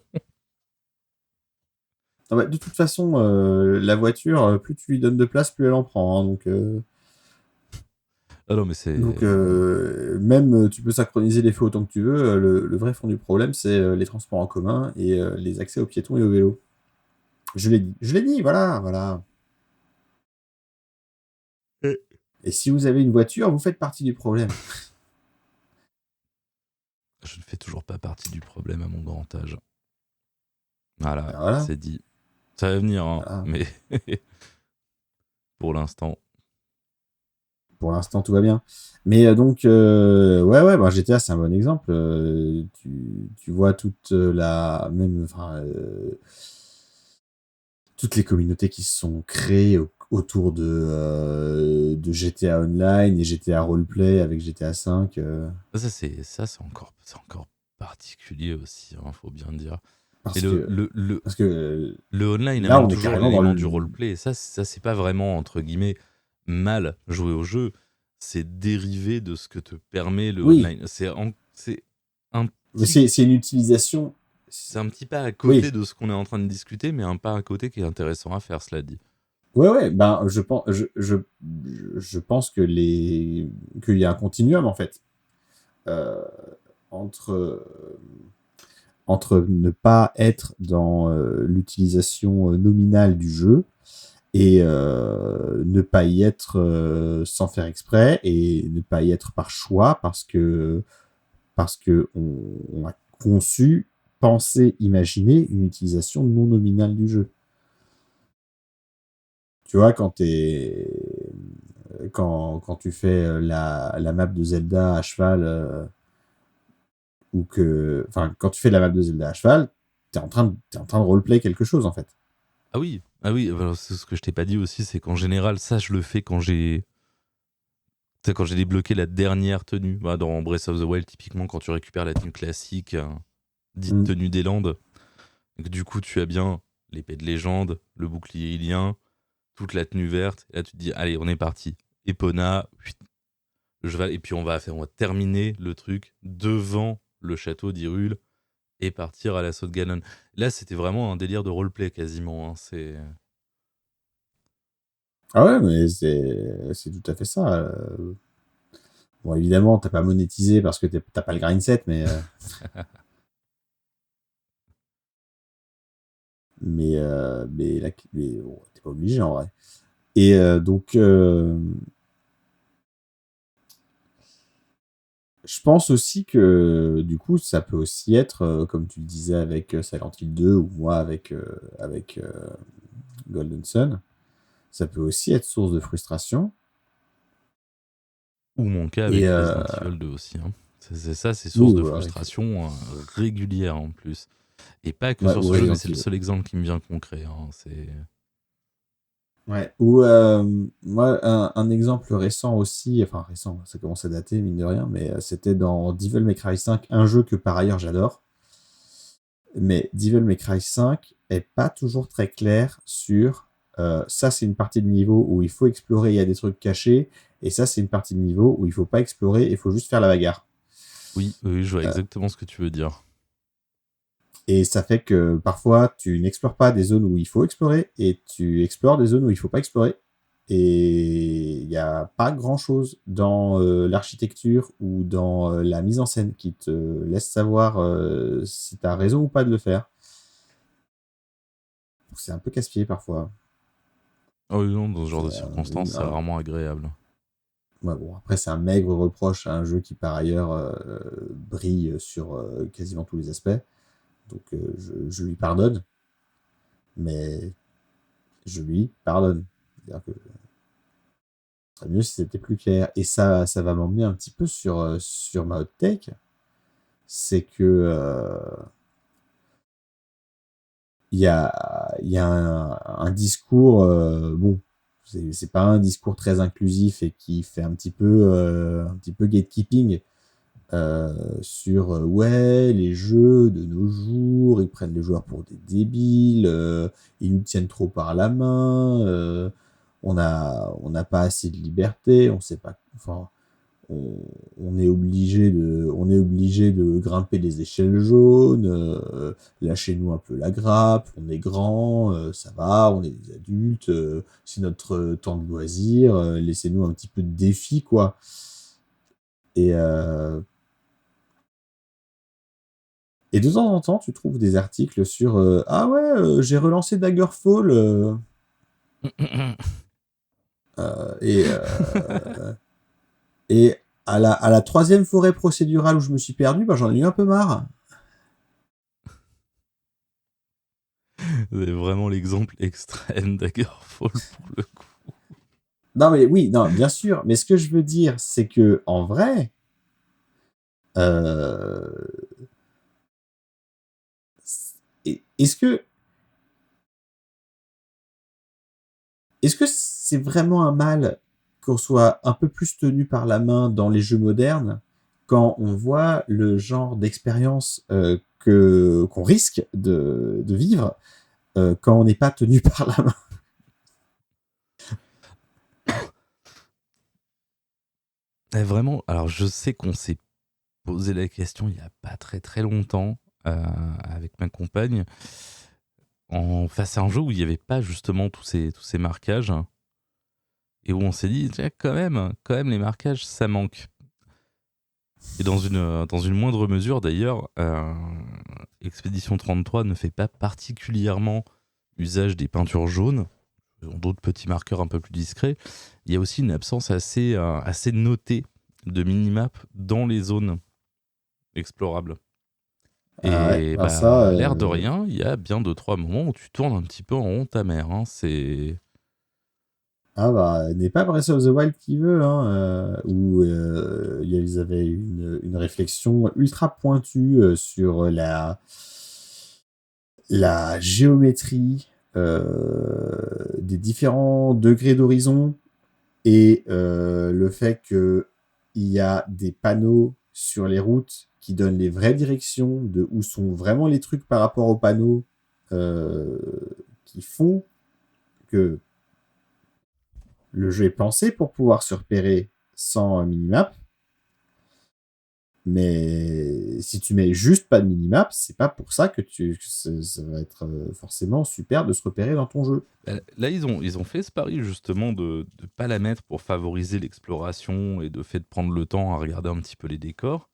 Ah bah, de toute façon, la voiture, plus tu lui donnes de place, plus elle en prend, hein, donc Ah non, mais c'est. même tu peux synchroniser les feux autant que tu veux. Le vrai fond du problème, c'est les transports en commun et les accès aux piétons et aux vélos. Je l'ai dit, voilà. Et- Et si vous avez une voiture, vous faites partie du problème. Je ne fais toujours pas partie du problème à mon grand âge. Voilà, Alors voilà. c'est dit. Ça va venir, hein, Voilà. mais pour l'instant. Pour l'instant, tout va bien. Mais donc, ouais, bah, GTA, c'est un bon exemple. Tu vois toute la même, enfin, toutes les communautés qui se sont créées autour de GTA Online et GTA Roleplay avec GTA V. C'est encore particulier aussi, faut bien dire. Et Parce que, parce que le online là, amène on est toujours carrément dans l'élément le. du roleplay. Et ça, c'est pas vraiment, entre guillemets, mal jouer au jeu. C'est dérivé de ce que te permet le Oui, online. C'est un mais petit, c'est une utilisation. c'est un petit pas à côté Oui, de ce qu'on est en train de discuter, mais un pas à côté qui est intéressant à faire, cela dit. ouais, ben, je pense que qu'il y a un continuum, en fait, euh, entre, entre ne pas être dans l'utilisation nominale du jeu et ne pas y être sans faire exprès et ne pas y être par choix parce que on a conçu, pensé, imaginé une utilisation non nominale du jeu. Tu vois, quand tu fais la map de Zelda à cheval, enfin, quand tu fais la map de Zelda à cheval, t'es en train de roleplay quelque chose, en fait. Ah oui, Ah oui, alors, c'est ce que je t'ai pas dit aussi, c'est qu'en général, ça, je le fais quand j'ai. Tu sais, quand j'ai débloqué la dernière tenue. Bah, dans Breath of the Wild, typiquement, quand tu récupères la tenue classique, dite Mm. tenue des Landes, et que du coup, tu as bien l'épée de légende, le bouclier ilien, toute la tenue verte. Et là, tu te dis, allez, on est parti. Epona, et puis on va terminer le truc devant le château d'Hyrule et partir à l'assaut de Ganon. Là, c'était vraiment un délire de roleplay quasiment. Hein. Ah ouais, mais c'est tout à fait ça. Bon, évidemment, t'as pas monétisé parce que t'as pas le grind set, mais bon, t'es pas obligé en vrai. Et donc, je pense aussi que du coup, ça peut aussi être, comme tu le disais avec Silent Hill 2 ou moi avec Golden Sun, ça peut aussi être source de frustration. Ou mon cas Et avec Resident Evil 2 aussi. Hein. C'est oui, source de voilà, frustration régulière en plus. Et pas que ouais, sur ou ce jeu, mais Resident c'est le Evil. seul exemple qui me vient concret. Hein. Ouais. Ou moi, un exemple récent aussi, enfin récent, ça commence à dater, mine de rien, mais c'était dans Devil May Cry 5, un jeu que par ailleurs j'adore. Mais Devil May Cry 5 est pas toujours très clair sur ça, c'est une partie de niveau où il faut explorer, il y a des trucs cachés, et ça, c'est une partie de niveau où il faut pas explorer, il faut juste faire la bagarre. Oui, je vois Euh, exactement ce que tu veux dire. et ça fait que parfois, tu n'explores pas des zones où il faut explorer, et tu explores des zones où il faut pas explorer. Et il n'y a pas grand-chose dans l'architecture ou dans la mise en scène qui te laisse savoir si tu as raison ou pas de le faire. C'est un peu casse-pied parfois. Oh non, dans ce genre C'est de circonstances, c'est rarement agréable. ouais, bon, après, c'est un maigre reproche à un jeu qui, par ailleurs, brille sur quasiment tous les aspects. Donc, je lui pardonne, mais je lui pardonne. C'est-à-dire que ce serait mieux si c'était plus clair. Et ça va m'emmener un petit peu sur ma hot take. C'est que il y a un discours, bon, c'est pas un discours très inclusif et qui fait un petit peu gatekeeping sur ouais, les jeux de nos jours, ils prennent les joueurs pour des débiles, ils nous tiennent trop par la main, on n'a pas assez de liberté, on sait pas, enfin, on, on est obligé de grimper des échelles jaunes, lâchez-nous un peu la grappe, on est grand, ça va, on est des adultes, c'est notre temps de loisir, laissez-nous un petit peu de défi, quoi. Et, et de temps en temps, tu trouves des articles sur ah ouais, j'ai relancé Daggerfall et et à la troisième forêt procédurale où je me suis perdu, bah, j'en ai eu un peu marre. C'est vraiment l'exemple extrême Daggerfall pour le coup. Non mais oui, non, bien sûr. Mais ce que je veux dire, c'est que en vrai, euh, est-ce que c'est vraiment un mal qu'on soit un peu plus tenu par la main dans les jeux modernes quand on voit le genre d'expérience qu'on risque de vivre quand on n'est pas tenu par la main? Vraiment, alors je sais qu'on s'est posé la question il y a pas très très longtemps avec ma compagne. Face à un jeu où il n'y avait pas justement tous ces marquages et où on s'est dit tiens, quand même les marquages ça manque. Et dans une moindre mesure d'ailleurs, Expédition 33 ne fait pas particulièrement usage des peintures jaunes, ils ont d'autres petits marqueurs un peu plus discrets. Il y a aussi une absence assez notée de minimap dans les zones explorables. Ah ouais, Et ben ça, bah, l'air de rien, il y a bien 2-3 moments où tu tournes un petit peu en rond ta mère. Hein. C'est ah bah, n'est pas Breath of the Wild qui veut, hein, où ils avaient une réflexion ultra pointue sur la géométrie des différents degrés d'horizon et le fait qu'il y a des panneaux sur les routes qui donnent les vraies directions de où sont vraiment les trucs par rapport aux panneaux qui font que le jeu est pensé pour pouvoir se repérer sans minimap. Mais si tu mets juste pas de minimap, c'est pas pour ça que ça va être forcément super de se repérer dans ton jeu. Là, ils ont fait ce pari justement de ne pas la mettre pour favoriser l'exploration et de fait de prendre le temps à regarder un petit peu les décors.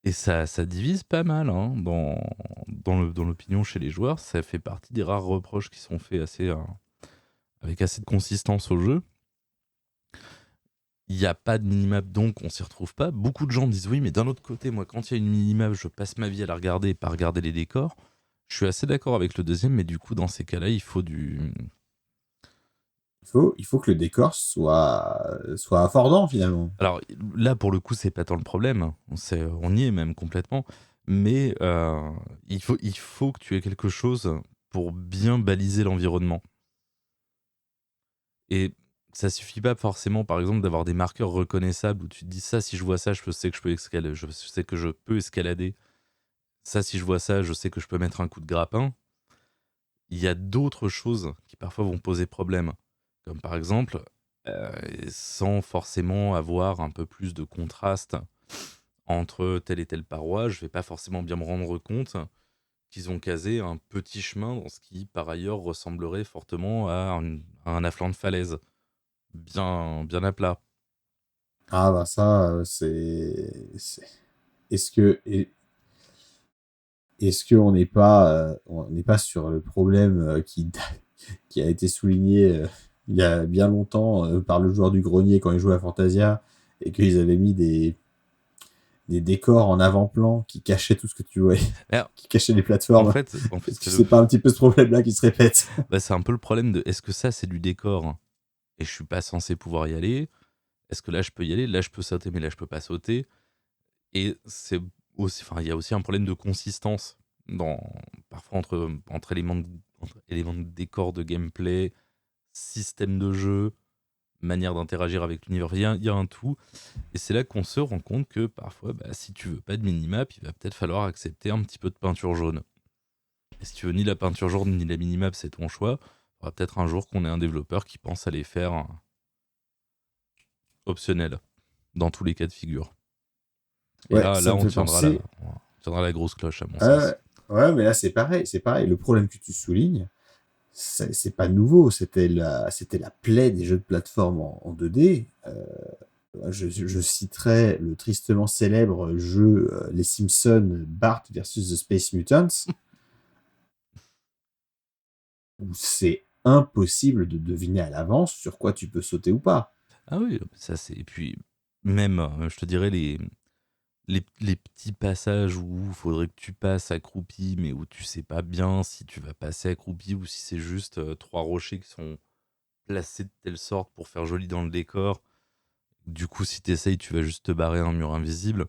Et ça divise pas mal hein, dans l'opinion chez les joueurs. Ça fait partie des rares reproches qui sont faits avec assez de consistance au jeu. Il n'y a pas de minimap, donc on s'y retrouve pas. Beaucoup de gens me disent oui, mais d'un autre côté, moi, quand il y a une minimap, je passe ma vie à la regarder et pas regarder les décors. Je suis assez d'accord avec le deuxième, mais du coup, dans ces cas-là, il faut Il faut que le décor soit affordant finalement. Alors là, pour le coup, c'est pas tant le problème. On y est même complètement. Mais il faut que tu aies quelque chose pour bien baliser l'environnement. Et ça suffit pas forcément, par exemple, d'avoir des marqueurs reconnaissables où tu te dis ça, si je vois ça, je sais que je sais que je peux escalader. Ça, si je vois ça, je sais que je peux mettre un coup de grappin. Il y a d'autres choses qui parfois vont poser problème. Comme par exemple, sans forcément avoir un peu plus de contraste entre telle et telle paroi, je vais pas forcément bien me rendre compte qu'ils ont casé un petit chemin dans ce qui, par ailleurs, ressemblerait fortement à un afflant de falaise, bien à plat. Ah bah ça, est-ce que on n'est pas sur le problème qui a été souligné il y a bien longtemps par le joueur du grenier quand il jouait à Fantasia et qu'ils avaient mis des décors en avant-plan qui cachaient tout ce que tu voyais, Alors, qui cachaient les en plateformes. fait, Est-ce que c'est pas un petit peu ce problème-là qui se répète? c'est un peu le problème de est-ce que ça c'est du décor et je suis pas censé pouvoir y aller? Est-ce que là je peux y aller? Là je peux sauter, mais là je peux pas sauter. Et c'est aussi, enfin, il y a aussi un problème de consistance parfois entre éléments de décor, de gameplay, système de jeu, manière d'interagir avec l'univers. Il y a un tout. Et c'est là qu'on se rend compte que parfois, si tu veux pas de minimap, il va peut-être falloir accepter un petit peu de peinture jaune. Et si tu veux ni la peinture jaune ni la minimap, c'est ton choix. Il faudra peut-être un jour qu'on ait un développeur qui pense à les faire optionnels dans tous les cas de figure. Et Ouais, là ça me on fait tiendra penser. on tiendra la grosse cloche, à mon sens. Ouais, mais là c'est pareil, c'est pareil. Le problème que tu soulignes, c'est pas nouveau. C'était la plaie des jeux de plateforme en 2D. Je citerai le tristement célèbre jeu Les Simpsons Bart versus The Space Mutants, où c'est impossible de deviner à l'avance sur quoi tu peux sauter ou pas. Ah oui, ça c'est. Et puis, même, je te dirais, les petits passages où il faudrait que tu passes accroupi, mais où tu sais pas bien si tu vas passer accroupi ou si c'est juste trois rochers qui sont placés de telle sorte pour faire joli dans le décor. Du coup, si t'essayes, tu vas juste te barrer un mur invisible.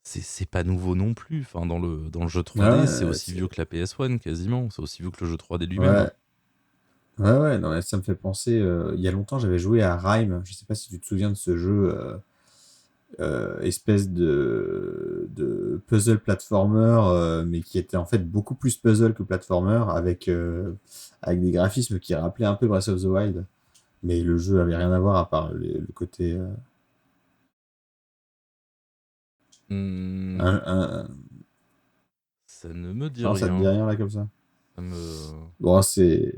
C'est pas nouveau non plus. Enfin, dans le jeu 3D, c'est Ouais, aussi vieux que la PS1 quasiment. C'est aussi vieux que le jeu 3D lui-même. ouais, ouais, non, mais ça me fait penser. Il y a longtemps, j'avais joué à Rime. Je sais pas si tu te souviens de ce jeu. Espèce de puzzle platformer, mais qui était en fait beaucoup plus puzzle que platformer, avec des graphismes qui rappelaient un peu Breath of the Wild. Mais le jeu avait rien à voir à part le côté. Hmm, Un- un- ça ne me dit Non, ça te dit rien. rien là comme ça? Ça me... Bon, c'était.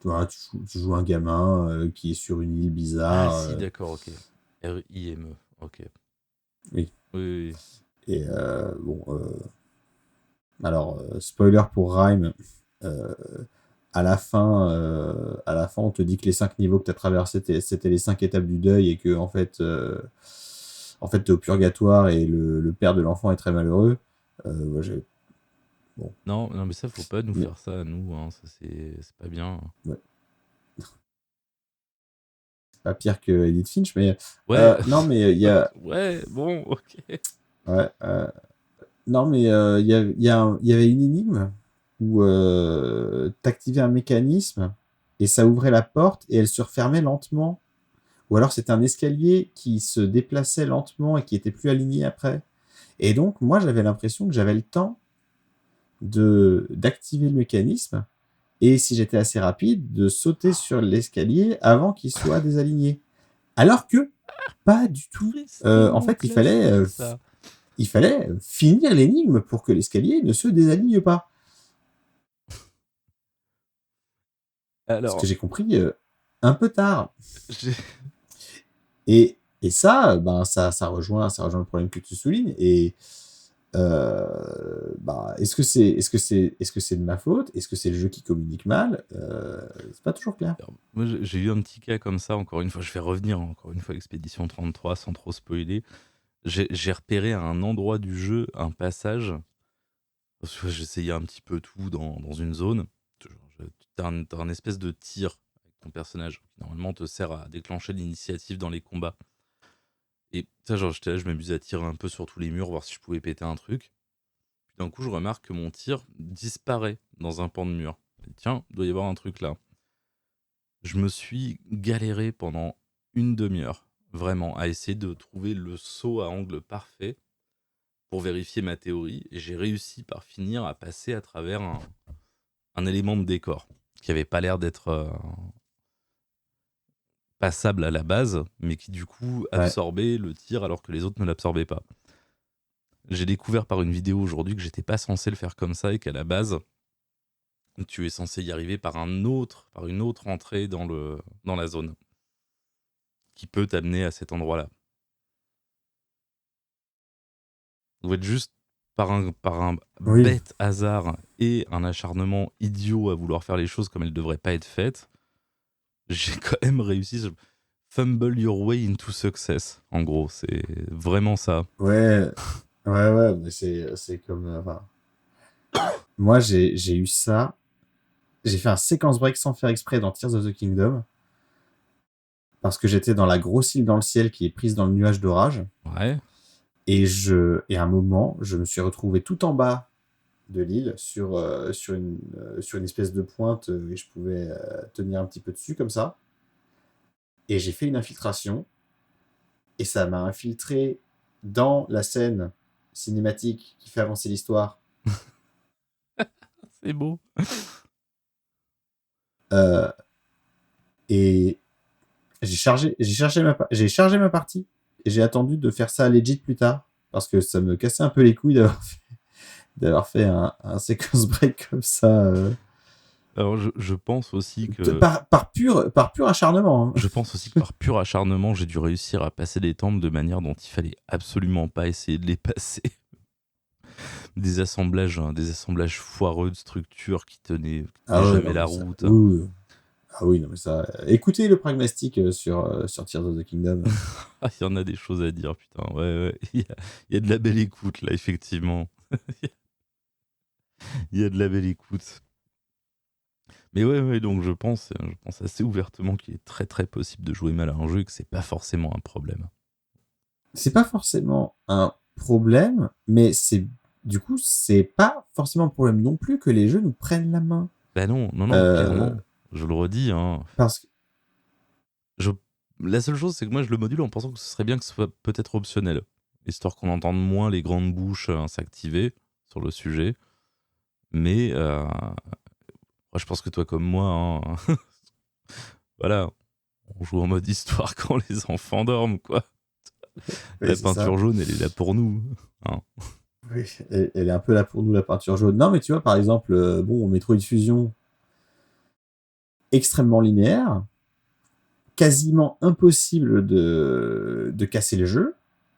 Voilà, tu joues un gamin qui est sur une île Ah bizarre. si, d'accord, ok. RIME, ok. Oui. Oui, oui, oui. Et bon. Alors, spoiler pour Rhyme. euh, à la fin, on te dit que les 5 niveaux que tu as traversés, c'était les 5 étapes du deuil et que en fait, t'es au purgatoire et le père de l'enfant est très malheureux. Moi, bon, Non, non, mais ça, faut pas nous mais, faire ça à nous, hein. Ça, c'est pas bien. ouais, c'est pas pire que Edith Finch, mais Ouais, non, mais il y a, ouais, bon, ok. ouais, Non, mais il y avait une énigme où t'activais un mécanisme et ça ouvrait la porte et elle se refermait lentement. Ou alors c'était un escalier qui se déplaçait lentement et qui était plus aligné après. Et donc, moi, j'avais l'impression que j'avais le temps d'activer le mécanisme et si j'étais assez rapide, de sauter sur l'escalier avant qu'il soit désaligné. Alors que, pas du tout. En Tristement fait, classique, ça. il fallait finir l'énigme pour que l'escalier ne se désaligne pas. Ce Alors, que j'ai compris un peu tard. j'ai- Et ça, ben, ça rejoint le problème que tu soulignes. Et bah, est-ce que c'est de ma faute? Est-ce que c'est le jeu qui communique mal? C'est pas toujours clair. alors, moi, j'ai eu un petit cas comme ça, encore une fois. Je vais revenir encore une fois à Expédition 33 sans trop spoiler. J'ai repéré à un endroit du jeu un passage. Parce que j'essayais un petit peu tout dans une zone. T'as un espèce de tir avec ton personnage qui normalement te sert à déclencher l'initiative dans les combats. Et ça, genre, j'étais là, je m'amusais à tirer un peu sur tous les murs, voir si je pouvais péter un truc. Puis d'un coup, je remarque que mon tir disparaît dans un pan de mur. Et tiens, il doit y avoir un truc là. Je me suis galéré pendant une demi-heure, vraiment, à essayer de trouver le saut à angle parfait pour vérifier ma théorie. Et j'ai réussi par finir à passer à travers un élément de décor qui avait pas l'air d'être passable à la base, mais qui du coup Ouais. absorbait le tir alors que les autres ne l'absorbaient pas. J'ai découvert par une vidéo aujourd'hui que j'étais pas censé le faire comme ça et qu'à la base, tu es censé y arriver par une autre entrée dans la zone qui peut t'amener à cet endroit-là. Ça doit être juste par un Oui. bête hasard et un acharnement idiot à vouloir faire les choses comme elles devraient pas être faites. J'ai quand même réussi. Fumble your way into success, en gros, c'est vraiment ça. Ouais. Ouais, mais c'est comme. Enfin, moi, j'ai eu ça. J'ai fait un séquence break sans faire exprès dans Tears of the Kingdom. Parce que j'étais dans la grosse île dans le ciel qui est prise dans le nuage d'orage. Ouais. Et à un moment, je me suis retrouvé tout en bas de l'île sur une espèce de pointe et je pouvais tenir un petit peu dessus comme ça. Et j'ai fait une infiltration et ça m'a infiltré dans la scène cinématique qui fait avancer l'histoire. C'est beau. Euh, et j'ai chargé ma partie et j'ai attendu de faire ça legit plus tard parce que ça me cassait un peu les couilles d'avoir fait un séquence break comme ça. Alors, je pense aussi que. Par pur acharnement. Hein. Je pense aussi que par pur acharnement, j'ai dû réussir à passer des temples de manière dont il fallait absolument pas essayer de les passer. Des assemblages foireux de structures qui tenaient jamais la route. Ah oui, non, mais ça. Écoutez le pragmatique sur Tears of the Kingdom. Ah, il y en a des choses à dire, putain. Ouais. Il y a de la belle écoute, là, effectivement. Il y a de la belle écoute. Mais ouais, donc je pense assez ouvertement qu'il est très très possible de jouer mal à un jeu et que c'est pas forcément un problème. C'est pas forcément un problème, mais du coup, c'est pas forcément un problème non plus que les jeux nous prennent la main. Bah non, clairement. Je le redis, hein. Parce que. La seule chose, c'est que moi je le module en pensant que ce serait bien que ce soit peut-être optionnel, histoire qu'on entende moins les grandes bouches s'activer sur le sujet. Mais je pense que toi comme moi, hein, voilà, on joue en mode histoire quand les enfants dorment, quoi. Oui, La c'est ça. peinture jaune, elle est là pour nous. Hein. Oui, elle est un peu là pour nous, la peinture jaune. Non, mais tu vois, par exemple, Metroid Fusion, extrêmement linéaire, quasiment impossible de casser le jeu.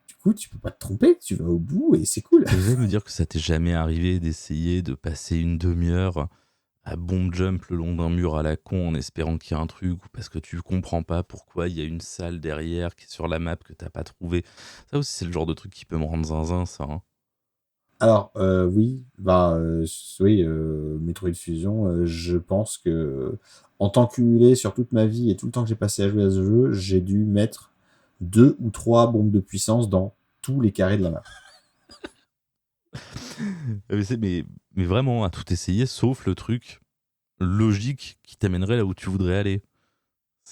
Du coup, tu peux pas te tromper, tu vas au bout et c'est cool. Tu vas me dire que ça t'est jamais arrivé d'essayer de passer une demi-heure à bomb jump le long d'un mur à la con en espérant qu'il y ait un truc ou parce que tu comprends pas pourquoi il y a une salle derrière qui est sur la map que t'as pas trouvé. Ça aussi, c'est le genre de truc qui peut me rendre zinzin, ça. Hein. Alors, oui, Metroid Fusion, je pense que en temps cumulé sur toute ma vie et tout le temps que j'ai passé à jouer à ce jeu, j'ai dû mettre 2 ou 3 bombes de puissance dans tous les carrés de la map. Mais vraiment, à tout essayer, sauf le truc logique qui t'amènerait là où tu voudrais aller.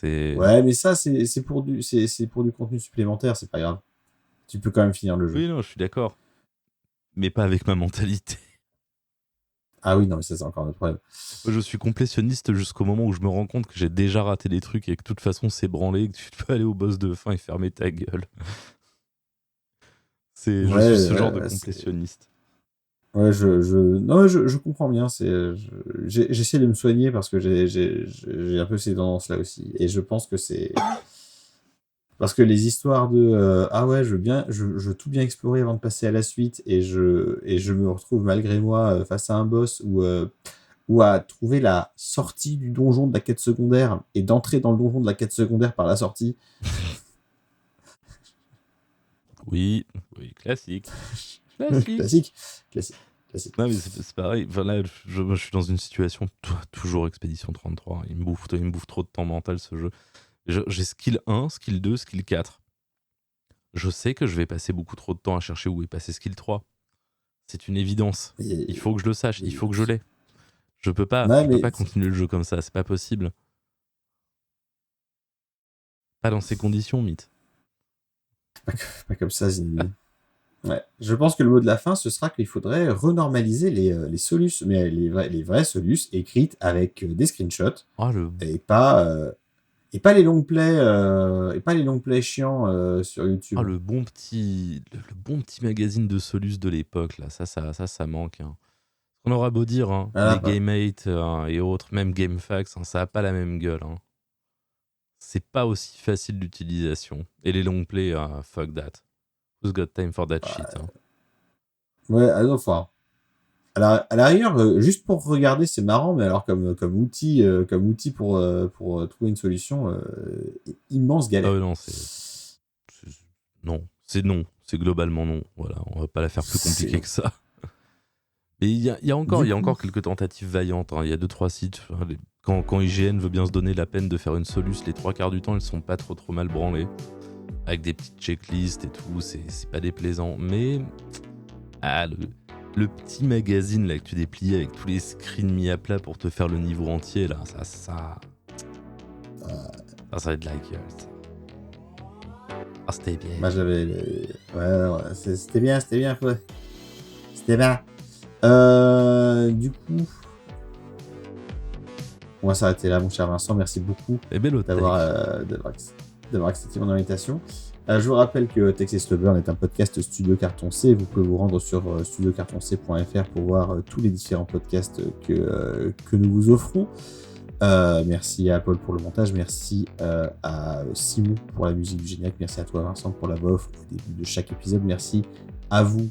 Ouais, mais ça, c'est pour du contenu supplémentaire, c'est pas grave. Tu peux quand même finir le jeu. Oui, non, je suis d'accord. Mais pas avec ma mentalité. Ah oui, non, mais ça, c'est encore un autre problème. Moi, je suis complétionniste jusqu'au moment où je me rends compte que j'ai déjà raté des trucs et que de toute façon, c'est branlé, que tu peux aller au boss de fin et fermer ta gueule. Je suis ce genre de complétionniste. Ouais, non, je comprends bien. J'essaie de me soigner parce que j'ai un peu ces tendances-là aussi. Et je pense que c'est parce que les histoires de ah ouais, je veux tout bien explorer avant de passer à la suite et je me retrouve malgré moi face à un boss ou à trouver la sortie du donjon de la quête secondaire et d'entrer dans le donjon de la quête secondaire par la sortie. Oui, classique. Classique. Non, mais c'est pareil. Enfin, là, je suis dans une situation toujours Expédition 33. Il me bouffe trop de temps mental, ce jeu. J'ai skill 1, skill 2, skill 4. Je sais que je vais passer beaucoup trop de temps à chercher où est passé skill 3. C'est une évidence. Il faut que je le sache. Il faut que je l'ai. Je peux pas continuer le jeu comme ça. C'est pas possible. Pas dans ces conditions, Mythe. Pas comme ça, Zinedine. Ouais. Je pense que le mot de la fin, ce sera qu'il faudrait renormaliser les solus, mais les vrais solus écrites avec des screenshots et pas les long plays chiants sur YouTube. Le bon petit magazine de solus de l'époque là, ça manque. Hein. On aura beau dire, hein, les GameMate et autres, même GameFAQs, hein, ça a pas la même gueule. Hein. C'est pas aussi facile d'utilisation. Et les long plays, fuck that. Who's got time for that shit hein. Ouais, enfin, à la rigueur, juste pour regarder, c'est marrant, mais alors comme outil pour trouver une solution, immense galère. Non, c'est globalement non. Voilà, on va pas la faire plus compliquée que ça. Mais il y a encore quelques tentatives vaillantes. Hein. Il y a 2-3 sites. Quand IGN veut bien se donner la peine de faire une soluce, les 3/4 du temps, elles sont pas trop mal branlées. Avec des petites checklists et tout, c'est pas déplaisant. Mais le petit magazine là que tu déplies avec tous les screens mis à plat pour te faire le niveau entier, là, ça va être de la gueule. Ah, c'était bien. Moi, j'avais... Ouais, c'était bien. C'était bien. Du coup... On va s'arrêter là, mon cher Vincent. Merci beaucoup d'avoir accepté mon invitation. Je vous rappelle que Tex et Stubborn est un podcast Studio Carton C. Vous pouvez vous rendre sur studiocartonc.fr pour voir tous les différents podcasts que nous vous offrons. Merci à Paul pour le montage, merci à Simon pour la musique du générique, merci à toi Vincent pour la voix off au début de chaque épisode, merci à vous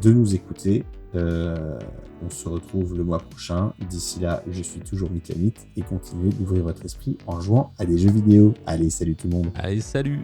de nous écouter. On se retrouve le mois prochain. D'ici là, je suis toujours Mythamite et continuez d'ouvrir votre esprit en jouant à des jeux vidéo. Allez, salut tout le monde. Allez, salut.